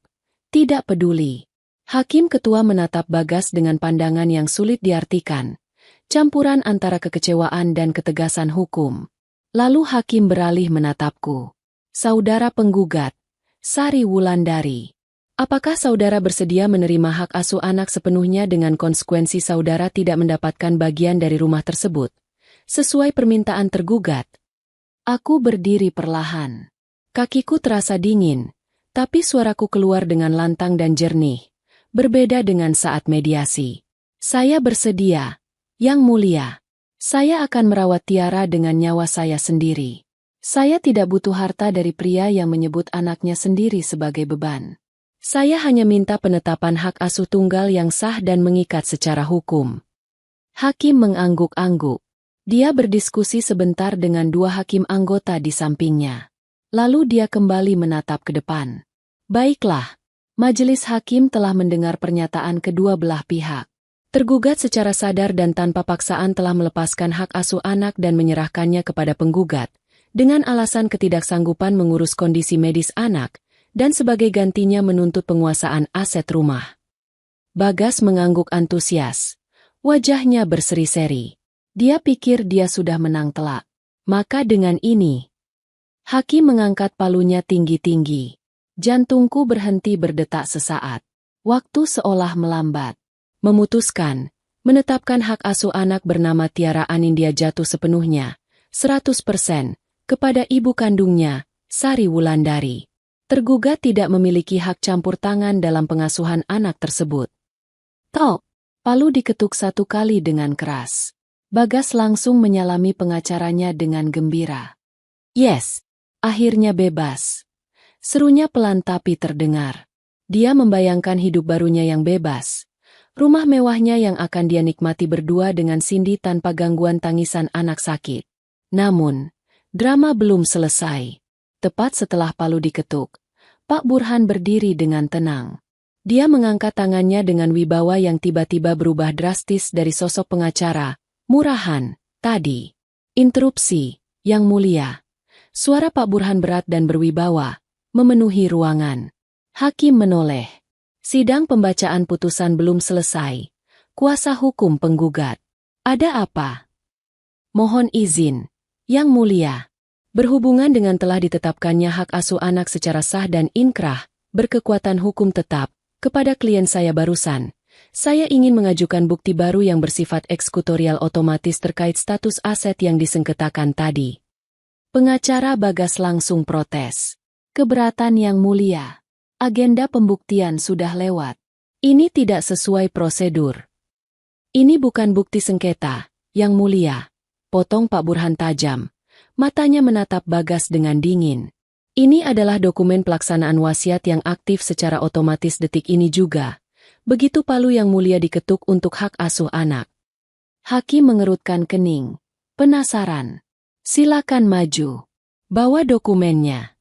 Tidak peduli. Hakim ketua menatap Bagas dengan pandangan yang sulit diartikan. Campuran antara kekecewaan dan ketegasan hukum. Lalu hakim beralih menatapku. Saudara penggugat, Sari Wulandari. Apakah saudara bersedia menerima hak asuh anak sepenuhnya dengan konsekuensi saudara tidak mendapatkan bagian dari rumah tersebut, sesuai permintaan tergugat? Aku berdiri perlahan. Kakiku terasa dingin, tapi suaraku keluar dengan lantang dan jernih, berbeda dengan saat mediasi. Saya bersedia, Yang Mulia. Saya akan merawat Tiara dengan nyawa saya sendiri. Saya tidak butuh harta dari pria yang menyebut anaknya sendiri sebagai beban. Saya hanya minta penetapan hak asuh tunggal yang sah dan mengikat secara hukum. Hakim mengangguk-angguk. Dia berdiskusi sebentar dengan dua hakim anggota di sampingnya. Lalu dia kembali menatap ke depan. Baiklah, majelis hakim telah mendengar pernyataan kedua belah pihak. Tergugat secara sadar dan tanpa paksaan telah melepaskan hak asuh anak dan menyerahkannya kepada penggugat, dengan alasan ketidaksanggupan mengurus kondisi medis anak, dan sebagai gantinya menuntut penguasaan aset rumah. Bagas mengangguk antusias. Wajahnya berseri-seri. Dia pikir dia sudah menang telak. Maka dengan ini, hakim mengangkat palunya tinggi-tinggi. Jantungku berhenti berdetak sesaat. Waktu seolah melambat. Memutuskan, menetapkan hak asuh anak bernama Tiara Anindya jatuh sepenuhnya, 100%, kepada ibu kandungnya, Sari Wulandari. Tergugat tidak memiliki hak campur tangan dalam pengasuhan anak tersebut. Tok! Palu diketuk satu kali dengan keras. Bagas langsung menyalami pengacaranya dengan gembira. Yes! Akhirnya bebas. Serunya pelan tapi terdengar. Dia membayangkan hidup barunya yang bebas. Rumah mewahnya yang akan dia nikmati berdua dengan Cindy tanpa gangguan tangisan anak sakit. Namun, drama belum selesai. Tepat setelah palu diketuk, Pak Burhan berdiri dengan tenang. Dia mengangkat tangannya dengan wibawa yang tiba-tiba berubah drastis dari sosok pengacara, murahan, tadi. Interupsi, Yang Mulia. Suara Pak Burhan berat dan berwibawa, memenuhi ruangan. Hakim menoleh. Sidang pembacaan putusan belum selesai. Kuasa hukum penggugat. Ada apa? Mohon izin, Yang Mulia. Berhubungan dengan telah ditetapkannya hak asuh anak secara sah dan inkrah, berkekuatan hukum tetap, kepada klien saya barusan, saya ingin mengajukan bukti baru yang bersifat eksekutorial otomatis terkait status aset yang disengketakan tadi. Pengacara Bagas langsung protes. Keberatan Yang Mulia. Agenda pembuktian sudah lewat. Ini tidak sesuai prosedur. Ini bukan bukti sengketa, Yang Mulia. Potong Pak Burhan tajam. Matanya menatap Bagas dengan dingin. Ini adalah dokumen pelaksanaan wasiat yang aktif secara otomatis detik ini juga. Begitu palu Yang Mulia diketuk untuk hak asuh anak. Hakim mengerutkan kening. Penasaran. Silakan maju. Bawa dokumennya.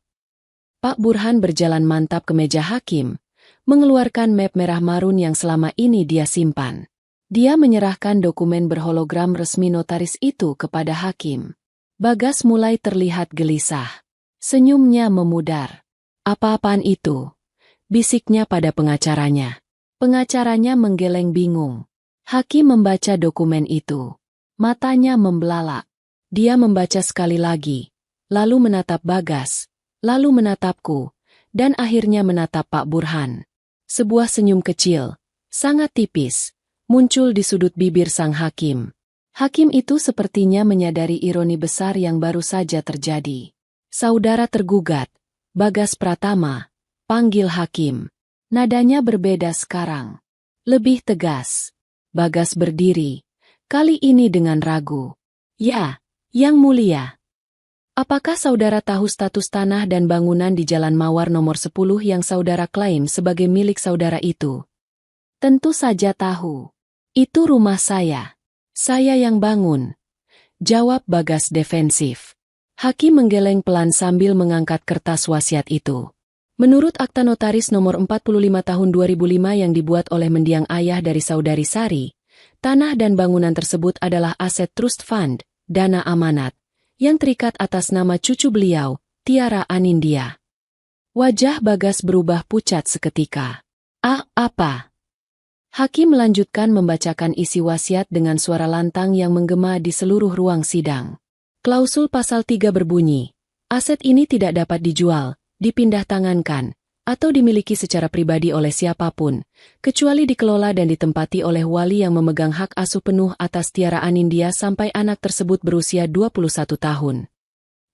Pak Burhan berjalan mantap ke meja hakim, mengeluarkan map merah marun yang selama ini dia simpan. Dia menyerahkan dokumen berhologram resmi notaris itu kepada hakim. Bagas mulai terlihat gelisah. Senyumnya memudar. Apa-apaan itu? Bisiknya pada pengacaranya. Pengacaranya menggeleng bingung. Hakim membaca dokumen itu. Matanya membelalak. Dia membaca sekali lagi, lalu menatap Bagas, lalu menatapku, dan akhirnya menatap Pak Burhan. Sebuah senyum kecil, sangat tipis, muncul di sudut bibir sang hakim. Hakim itu sepertinya menyadari ironi besar yang baru saja terjadi. Saudara tergugat, Bagas Pratama, panggil hakim. Nadanya berbeda sekarang. Lebih tegas. Bagas berdiri, kali ini dengan ragu. Ya, Yang Mulia. Apakah saudara tahu status tanah dan bangunan di Jalan Mawar nomor 10 yang saudara klaim sebagai milik saudara itu? Tentu saja tahu. Itu rumah saya. Saya yang bangun. Jawab Bagas defensif. Hakim menggeleng pelan sambil mengangkat kertas wasiat itu. Menurut Akta Notaris nomor 45 tahun 2005 yang dibuat oleh mendiang ayah dari saudari Sari, tanah dan bangunan tersebut adalah aset trust fund, dana amanat, yang terikat atas nama cucu beliau, Tiara Anindya. Wajah Bagas berubah pucat seketika. Ah, apa? Hakim melanjutkan membacakan isi wasiat dengan suara lantang yang menggema di seluruh ruang sidang. Klausul pasal 3 berbunyi, aset ini tidak dapat dijual, dipindah tangankan, atau dimiliki secara pribadi oleh siapapun, kecuali dikelola dan ditempati oleh wali yang memegang hak asuh penuh atas Tiara Anindya sampai anak tersebut berusia 21 tahun.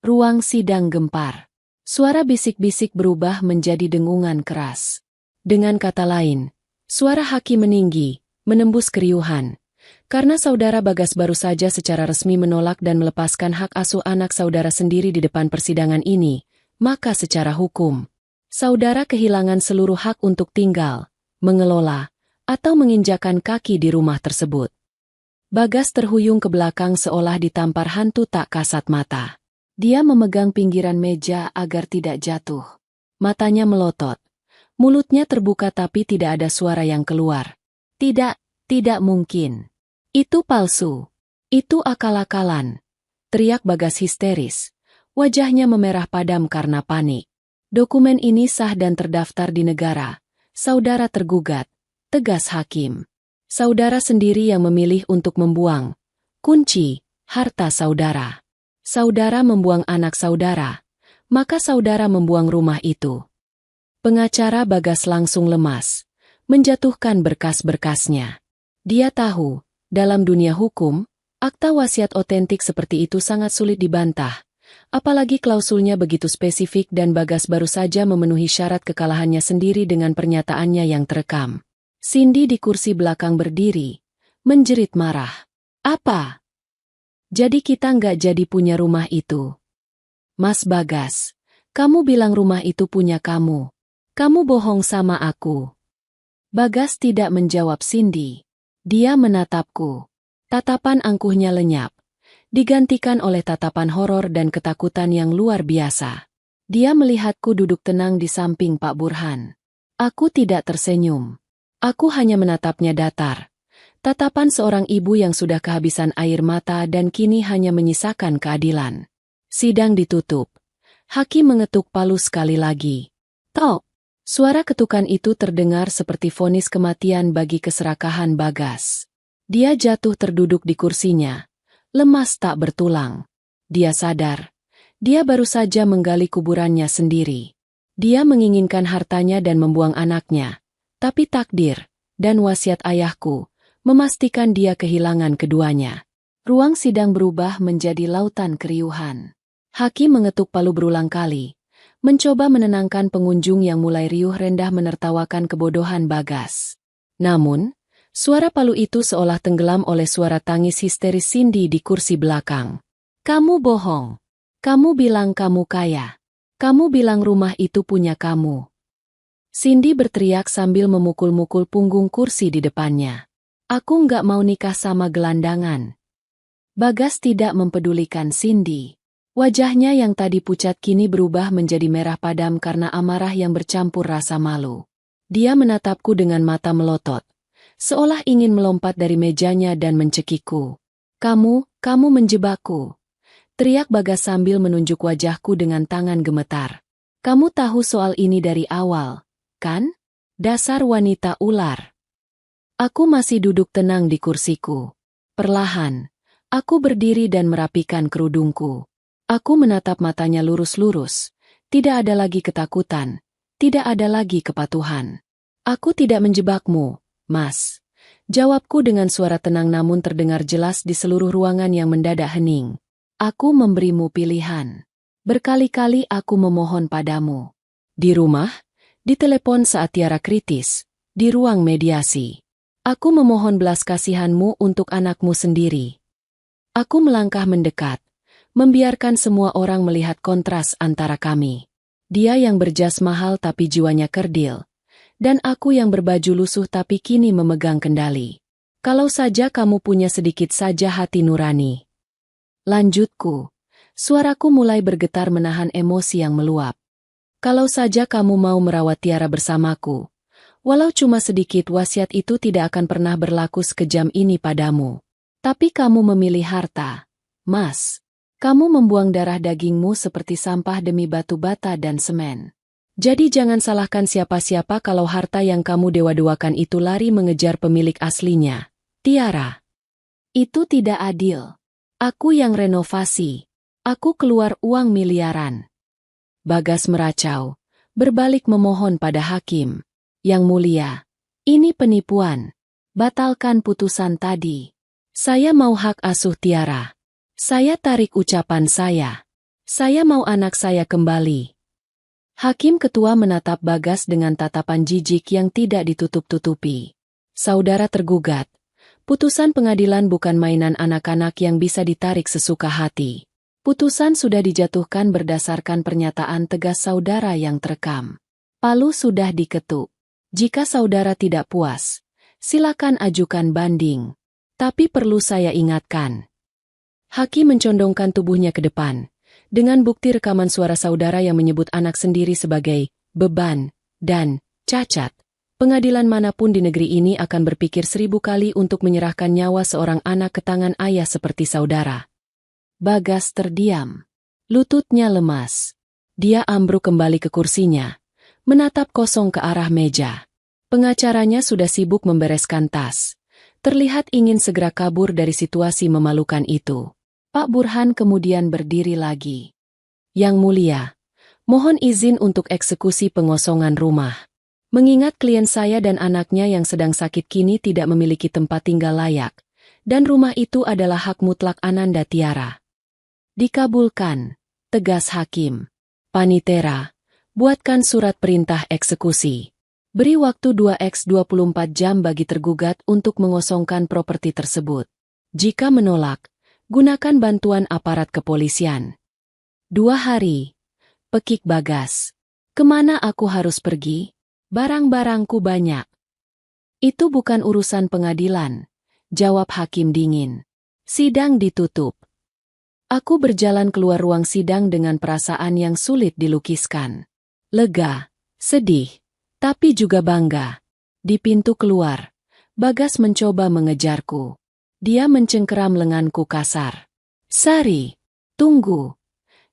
Ruang sidang gempar. Suara bisik-bisik berubah menjadi dengungan keras. Dengan kata lain, suara hakim meninggi, menembus keriuhan. Karena saudara Bagas baru saja secara resmi menolak dan melepaskan hak asuh anak saudara sendiri di depan persidangan ini, maka secara hukum, saudara kehilangan seluruh hak untuk tinggal, mengelola, atau menginjakan kaki di rumah tersebut. Bagas terhuyung ke belakang seolah ditampar hantu tak kasat mata. Dia memegang pinggiran meja agar tidak jatuh. Matanya melotot. Mulutnya terbuka tapi tidak ada suara yang keluar. Tidak mungkin. Itu palsu. Itu akal-akalan. Teriak Bagas histeris. Wajahnya memerah padam karena panik. Dokumen ini sah dan terdaftar di negara. Saudara tergugat. Tegas hakim. Saudara sendiri yang memilih untuk membuang kunci harta saudara. Saudara membuang anak saudara. Maka saudara membuang rumah itu. Pengacara Bagas langsung lemas. Menjatuhkan berkas-berkasnya. Dia tahu, dalam dunia hukum, akta wasiat otentik seperti itu sangat sulit dibantah. Apalagi klausulnya begitu spesifik dan Bagas baru saja memenuhi syarat kekalahannya sendiri dengan pernyataannya yang terekam. Cindy di kursi belakang berdiri, menjerit marah. Apa? Jadi kita nggak jadi punya rumah itu? Mas Bagas, kamu bilang rumah itu punya kamu. Kamu bohong sama aku. Bagas tidak menjawab Cindy. Dia menatapku. Tatapan angkuhnya lenyap. Digantikan oleh tatapan horor dan ketakutan yang luar biasa. Dia melihatku duduk tenang di samping Pak Burhan. Aku tidak tersenyum. Aku hanya menatapnya datar. Tatapan seorang ibu yang sudah kehabisan air mata dan kini hanya menyisakan keadilan. Sidang ditutup. Hakim mengetuk palu sekali lagi. Tok! Suara ketukan itu terdengar seperti vonis kematian bagi keserakahan Bagas. Dia jatuh terduduk di kursinya. Lemas tak bertulang. Dia sadar. Dia baru saja menggali kuburannya sendiri. Dia menginginkan hartanya dan membuang anaknya. Tapi takdir, dan wasiat ayahku, memastikan dia kehilangan keduanya. Ruang sidang berubah menjadi lautan keriuhan. Hakim mengetuk palu berulang kali, mencoba menenangkan pengunjung yang mulai riuh rendah menertawakan kebodohan Bagas. Namun, suara palu itu seolah tenggelam oleh suara tangis histeris Cindy di kursi belakang. Kamu bohong. Kamu bilang kamu kaya. Kamu bilang rumah itu punya kamu. Cindy berteriak sambil memukul-mukul punggung kursi di depannya. Aku nggak mau nikah sama gelandangan. Bagas tidak mempedulikan Cindy. Wajahnya yang tadi pucat kini berubah menjadi merah padam karena amarah yang bercampur rasa malu. Dia menatapku dengan mata melotot, seolah ingin melompat dari mejanya dan mencekikku. Kamu menjebakku. Teriak Bagas sambil menunjuk wajahku dengan tangan gemetar. Kamu tahu soal ini dari awal, kan? Dasar wanita ular. Aku masih duduk tenang di kursiku. Perlahan, aku berdiri dan merapikan kerudungku. Aku menatap matanya lurus-lurus. Tidak ada lagi ketakutan. Tidak ada lagi kepatuhan. Aku tidak menjebakmu, Mas. Jawabku dengan suara tenang namun terdengar jelas di seluruh ruangan yang mendadak hening. Aku memberimu pilihan. Berkali-kali aku memohon padamu. Di rumah, di telepon saat Tiara kritis, di ruang mediasi. Aku memohon belas kasihanmu untuk anakmu sendiri. Aku melangkah mendekat, membiarkan semua orang melihat kontras antara kami. Dia yang berjas mahal tapi jiwanya kerdil, dan aku yang berbaju lusuh tapi kini memegang kendali. Kalau saja kamu punya sedikit saja hati nurani. Lanjutku. Suaraku mulai bergetar menahan emosi yang meluap. Kalau saja kamu mau merawat Tiara bersamaku, walau cuma sedikit wasiat itu tidak akan pernah berlaku sekejam ini padamu. Tapi kamu memilih harta, Mas. Kamu membuang darah dagingmu seperti sampah demi batu bata dan semen. Jadi jangan salahkan siapa-siapa kalau harta yang kamu dewa-dewakan itu lari mengejar pemilik aslinya. Tiara. Itu tidak adil. Aku yang renovasi. Aku keluar uang miliaran. Bagas meracau, berbalik memohon pada hakim. Yang mulia, ini penipuan. Batalkan putusan tadi. Saya mau hak asuh Tiara. Saya tarik ucapan saya. Saya mau anak saya kembali. Hakim ketua menatap Bagas dengan tatapan jijik yang tidak ditutup-tutupi. Saudara tergugat. Putusan pengadilan bukan mainan anak-anak yang bisa ditarik sesuka hati. Putusan sudah dijatuhkan berdasarkan pernyataan tegas saudara yang terekam. Palu sudah diketuk. Jika saudara tidak puas, silakan ajukan banding. Tapi perlu saya ingatkan. Hakim mencondongkan tubuhnya ke depan, dengan bukti rekaman suara saudara yang menyebut anak sendiri sebagai beban dan cacat. Pengadilan manapun di negeri ini akan berpikir 1000 kali untuk menyerahkan nyawa seorang anak ke tangan ayah seperti saudara. Bagas terdiam. Lututnya lemas. Dia ambruk kembali ke kursinya, menatap kosong ke arah meja. Pengacaranya sudah sibuk membereskan tas. Terlihat ingin segera kabur dari situasi memalukan itu. Pak Burhan kemudian berdiri lagi. Yang mulia, mohon izin untuk eksekusi pengosongan rumah. Mengingat klien saya dan anaknya yang sedang sakit kini tidak memiliki tempat tinggal layak, dan rumah itu adalah hak mutlak Ananda Tiara. Dikabulkan, tegas hakim. Panitera, buatkan surat perintah eksekusi. Beri waktu 2x24 jam bagi tergugat untuk mengosongkan properti tersebut. Jika menolak, gunakan bantuan aparat kepolisian. 2 hari. Pekik Bagas. Kemana aku harus pergi? Barang-barangku banyak. Itu bukan urusan pengadilan, jawab hakim dingin. Sidang ditutup. Aku berjalan keluar ruang sidang dengan perasaan yang sulit dilukiskan. Lega, sedih, tapi juga bangga. Di pintu keluar, Bagas mencoba mengejarku. Dia mencengkeram lenganku kasar. Sari, tunggu.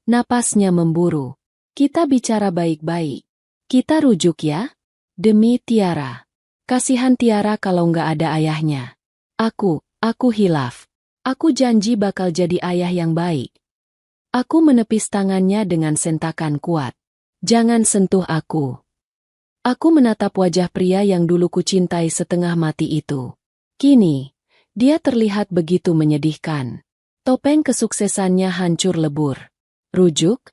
Napasnya memburu. Kita bicara baik-baik. Kita rujuk ya? Demi Tiara. Kasihan Tiara kalau nggak ada ayahnya. Aku hilaf. Aku janji bakal jadi ayah yang baik. Aku menepis tangannya dengan sentakan kuat. Jangan sentuh aku. Aku menatap wajah pria yang dulu kucintai setengah mati itu. Kini, dia terlihat begitu menyedihkan. Topeng kesuksesannya hancur lebur. Rujuk?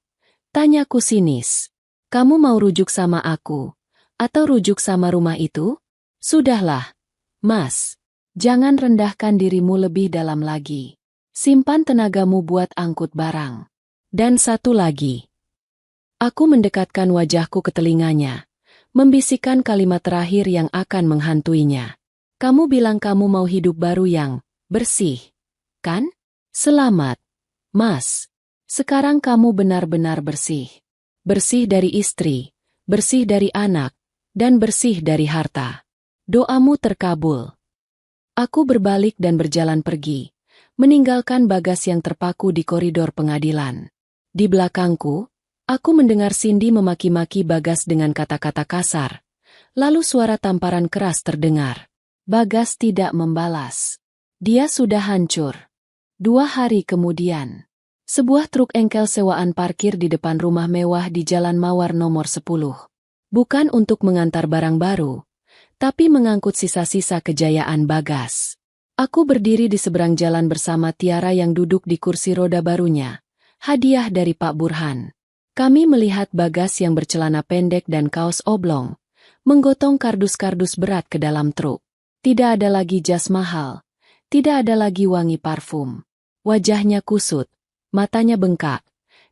Tanyaku sinis. Kamu mau rujuk sama aku? Atau rujuk sama rumah itu? Sudahlah, Mas. Jangan rendahkan dirimu lebih dalam lagi. Simpan tenagamu buat angkut barang. Dan satu lagi. Aku mendekatkan wajahku ke telinganya, membisikkan kalimat terakhir yang akan menghantuinya. Kamu bilang kamu mau hidup baru yang bersih, kan? Selamat, Mas. Sekarang kamu benar-benar bersih. Bersih dari istri, bersih dari anak, dan bersih dari harta. Doamu terkabul. Aku berbalik dan berjalan pergi, meninggalkan Bagas yang terpaku di koridor pengadilan. Di belakangku, aku mendengar Cindy memaki-maki Bagas dengan kata-kata kasar. Lalu suara tamparan keras terdengar. Bagas tidak membalas. Dia sudah hancur. 2 hari kemudian, sebuah truk engkel sewaan parkir di depan rumah mewah di Jalan Mawar nomor 10. Bukan untuk mengantar barang baru, tapi mengangkut sisa-sisa kejayaan Bagas. Aku berdiri di seberang jalan bersama Tiara yang duduk di kursi roda barunya, hadiah dari Pak Burhan. Kami melihat Bagas yang bercelana pendek dan kaos oblong, menggotong kardus-kardus berat ke dalam truk. Tidak ada lagi jas mahal, tidak ada lagi wangi parfum. Wajahnya kusut, matanya bengkak,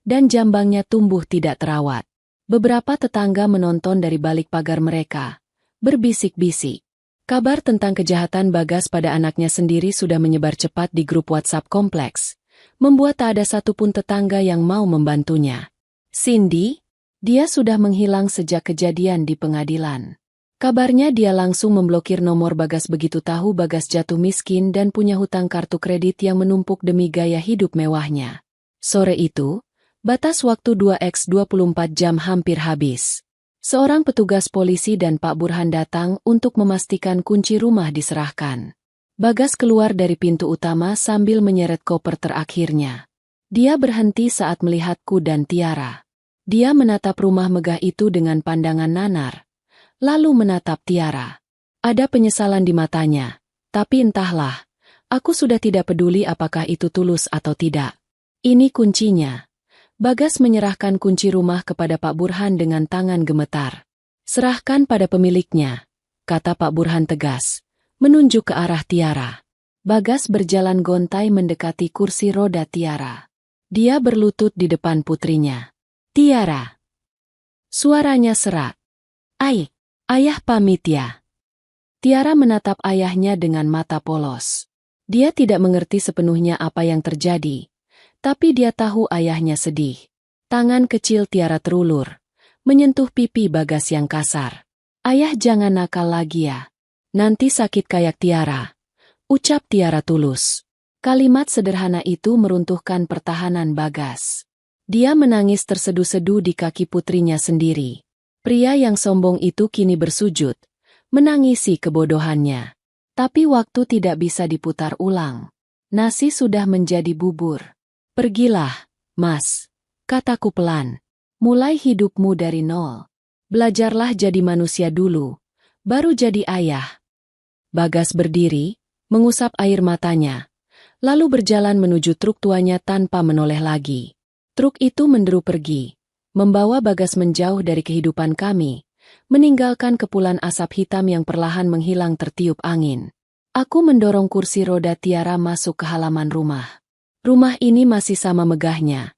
dan jambangnya tumbuh tidak terawat. Beberapa tetangga menonton dari balik pagar mereka, berbisik-bisik. Kabar tentang kejahatan Bagas pada anaknya sendiri sudah menyebar cepat di grup WhatsApp kompleks, membuat tak ada satupun tetangga yang mau membantunya. Cindy, dia sudah menghilang sejak kejadian di pengadilan. Kabarnya dia langsung memblokir nomor Bagas begitu tahu Bagas jatuh miskin dan punya hutang kartu kredit yang menumpuk demi gaya hidup mewahnya. Sore itu, batas waktu 2x24 jam hampir habis. Seorang petugas polisi dan Pak Burhan datang untuk memastikan kunci rumah diserahkan. Bagas keluar dari pintu utama sambil menyeret koper terakhirnya. Dia berhenti saat melihatku dan Tiara. Dia menatap rumah megah itu dengan pandangan nanar, lalu menatap Tiara. Ada penyesalan di matanya, tapi entahlah, aku sudah tidak peduli apakah itu tulus atau tidak. Ini kuncinya. Bagas menyerahkan kunci rumah kepada Pak Burhan dengan tangan gemetar. Serahkan pada pemiliknya, kata Pak Burhan tegas, menunjuk ke arah Tiara. Bagas berjalan gontai mendekati kursi roda Tiara. Dia berlutut di depan putrinya. Tiara. Suaranya serak. Ayah pamit ya. Tiara menatap ayahnya dengan mata polos. Dia tidak mengerti sepenuhnya apa yang terjadi. Tapi dia tahu ayahnya sedih. Tangan kecil Tiara terulur, menyentuh pipi Bagas yang kasar. Ayah jangan nakal lagi ya. Nanti sakit kayak Tiara. Ucap Tiara tulus. Kalimat sederhana itu meruntuhkan pertahanan Bagas. Dia menangis terseduh-seduh di kaki putrinya sendiri. Pria yang sombong itu kini bersujud, menangisi kebodohannya. Tapi waktu tidak bisa diputar ulang. Nasi sudah menjadi bubur. Pergilah, Mas, kataku pelan. Mulai hidupmu dari nol. Belajarlah jadi manusia dulu, baru jadi ayah. Bagas berdiri, mengusap air matanya, lalu berjalan menuju truk tuanya tanpa menoleh lagi. Truk itu menderu pergi, membawa Bagas menjauh dari kehidupan kami, meninggalkan kepulan asap hitam yang perlahan menghilang tertiup angin. Aku mendorong kursi roda Tiara masuk ke halaman rumah. Rumah ini masih sama megahnya,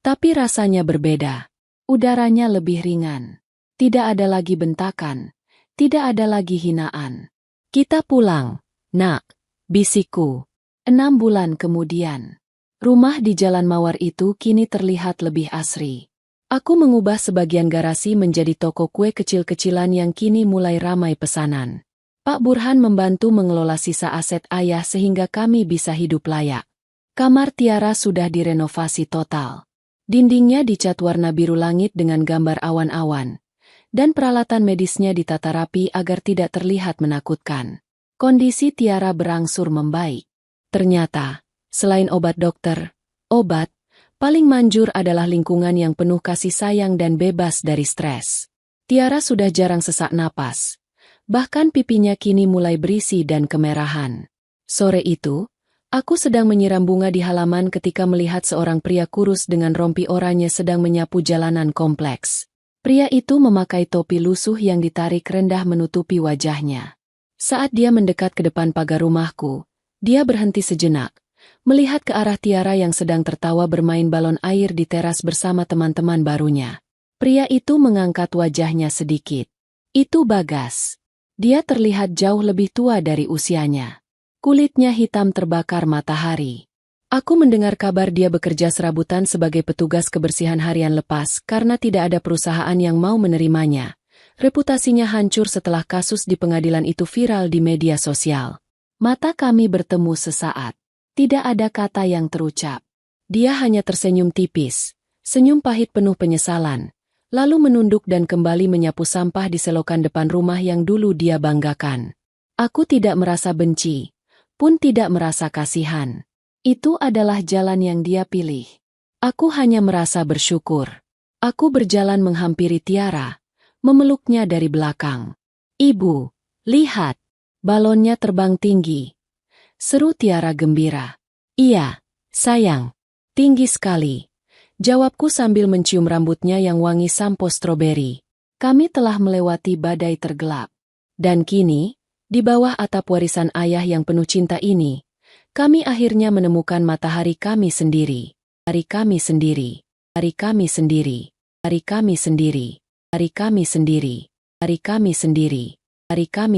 tapi rasanya berbeda. Udaranya lebih ringan. Tidak ada lagi bentakan, tidak ada lagi hinaan. Kita pulang, nak, bisikku. 6 bulan kemudian. Rumah di Jalan Mawar itu kini terlihat lebih asri. Aku mengubah sebagian garasi menjadi toko kue kecil-kecilan yang kini mulai ramai pesanan. Pak Burhan membantu mengelola sisa aset ayah sehingga kami bisa hidup layak. Kamar Tiara sudah direnovasi total. Dindingnya dicat warna biru langit dengan gambar awan-awan. Dan peralatan medisnya ditata rapi agar tidak terlihat menakutkan. Kondisi Tiara berangsur membaik. Ternyata, selain obat dokter, obat, paling manjur adalah lingkungan yang penuh kasih sayang dan bebas dari stres. Tiara sudah jarang sesak napas. Bahkan pipinya kini mulai berisi dan kemerahan. Sore itu, aku sedang menyiram bunga di halaman ketika melihat seorang pria kurus dengan rompi oranye sedang menyapu jalanan kompleks. Pria itu memakai topi lusuh yang ditarik rendah menutupi wajahnya. Saat dia mendekat ke depan pagar rumahku, dia berhenti sejenak, melihat ke arah Tiara yang sedang tertawa bermain balon air di teras bersama teman-teman barunya. Pria itu mengangkat wajahnya sedikit. Itu Bagas. Dia terlihat jauh lebih tua dari usianya. Kulitnya hitam terbakar matahari. Aku mendengar kabar dia bekerja serabutan sebagai petugas kebersihan harian lepas karena tidak ada perusahaan yang mau menerimanya. Reputasinya hancur setelah kasus di pengadilan itu viral di media sosial. Mata kami bertemu sesaat. Tidak ada kata yang terucap. Dia hanya tersenyum tipis, senyum pahit penuh penyesalan, lalu menunduk dan kembali menyapu sampah di selokan depan rumah yang dulu dia banggakan. Aku tidak merasa benci, pun tidak merasa kasihan. Itu adalah jalan yang dia pilih. Aku hanya merasa bersyukur. Aku berjalan menghampiri Tiara, memeluknya dari belakang. Ibu, lihat, balonnya terbang tinggi. Seru Tiara gembira. Iya, sayang, tinggi sekali. Jawabku sambil mencium rambutnya yang wangi sampo stroberi. Kami telah melewati badai tergelap. Dan kini, di bawah atap warisan ayah yang penuh cinta ini, kami akhirnya menemukan matahari kami sendiri. Hari kami sendiri. Hari kami sendiri. Hari kami sendiri. Hari kami sendiri. Hari kami sendiri. Hari kami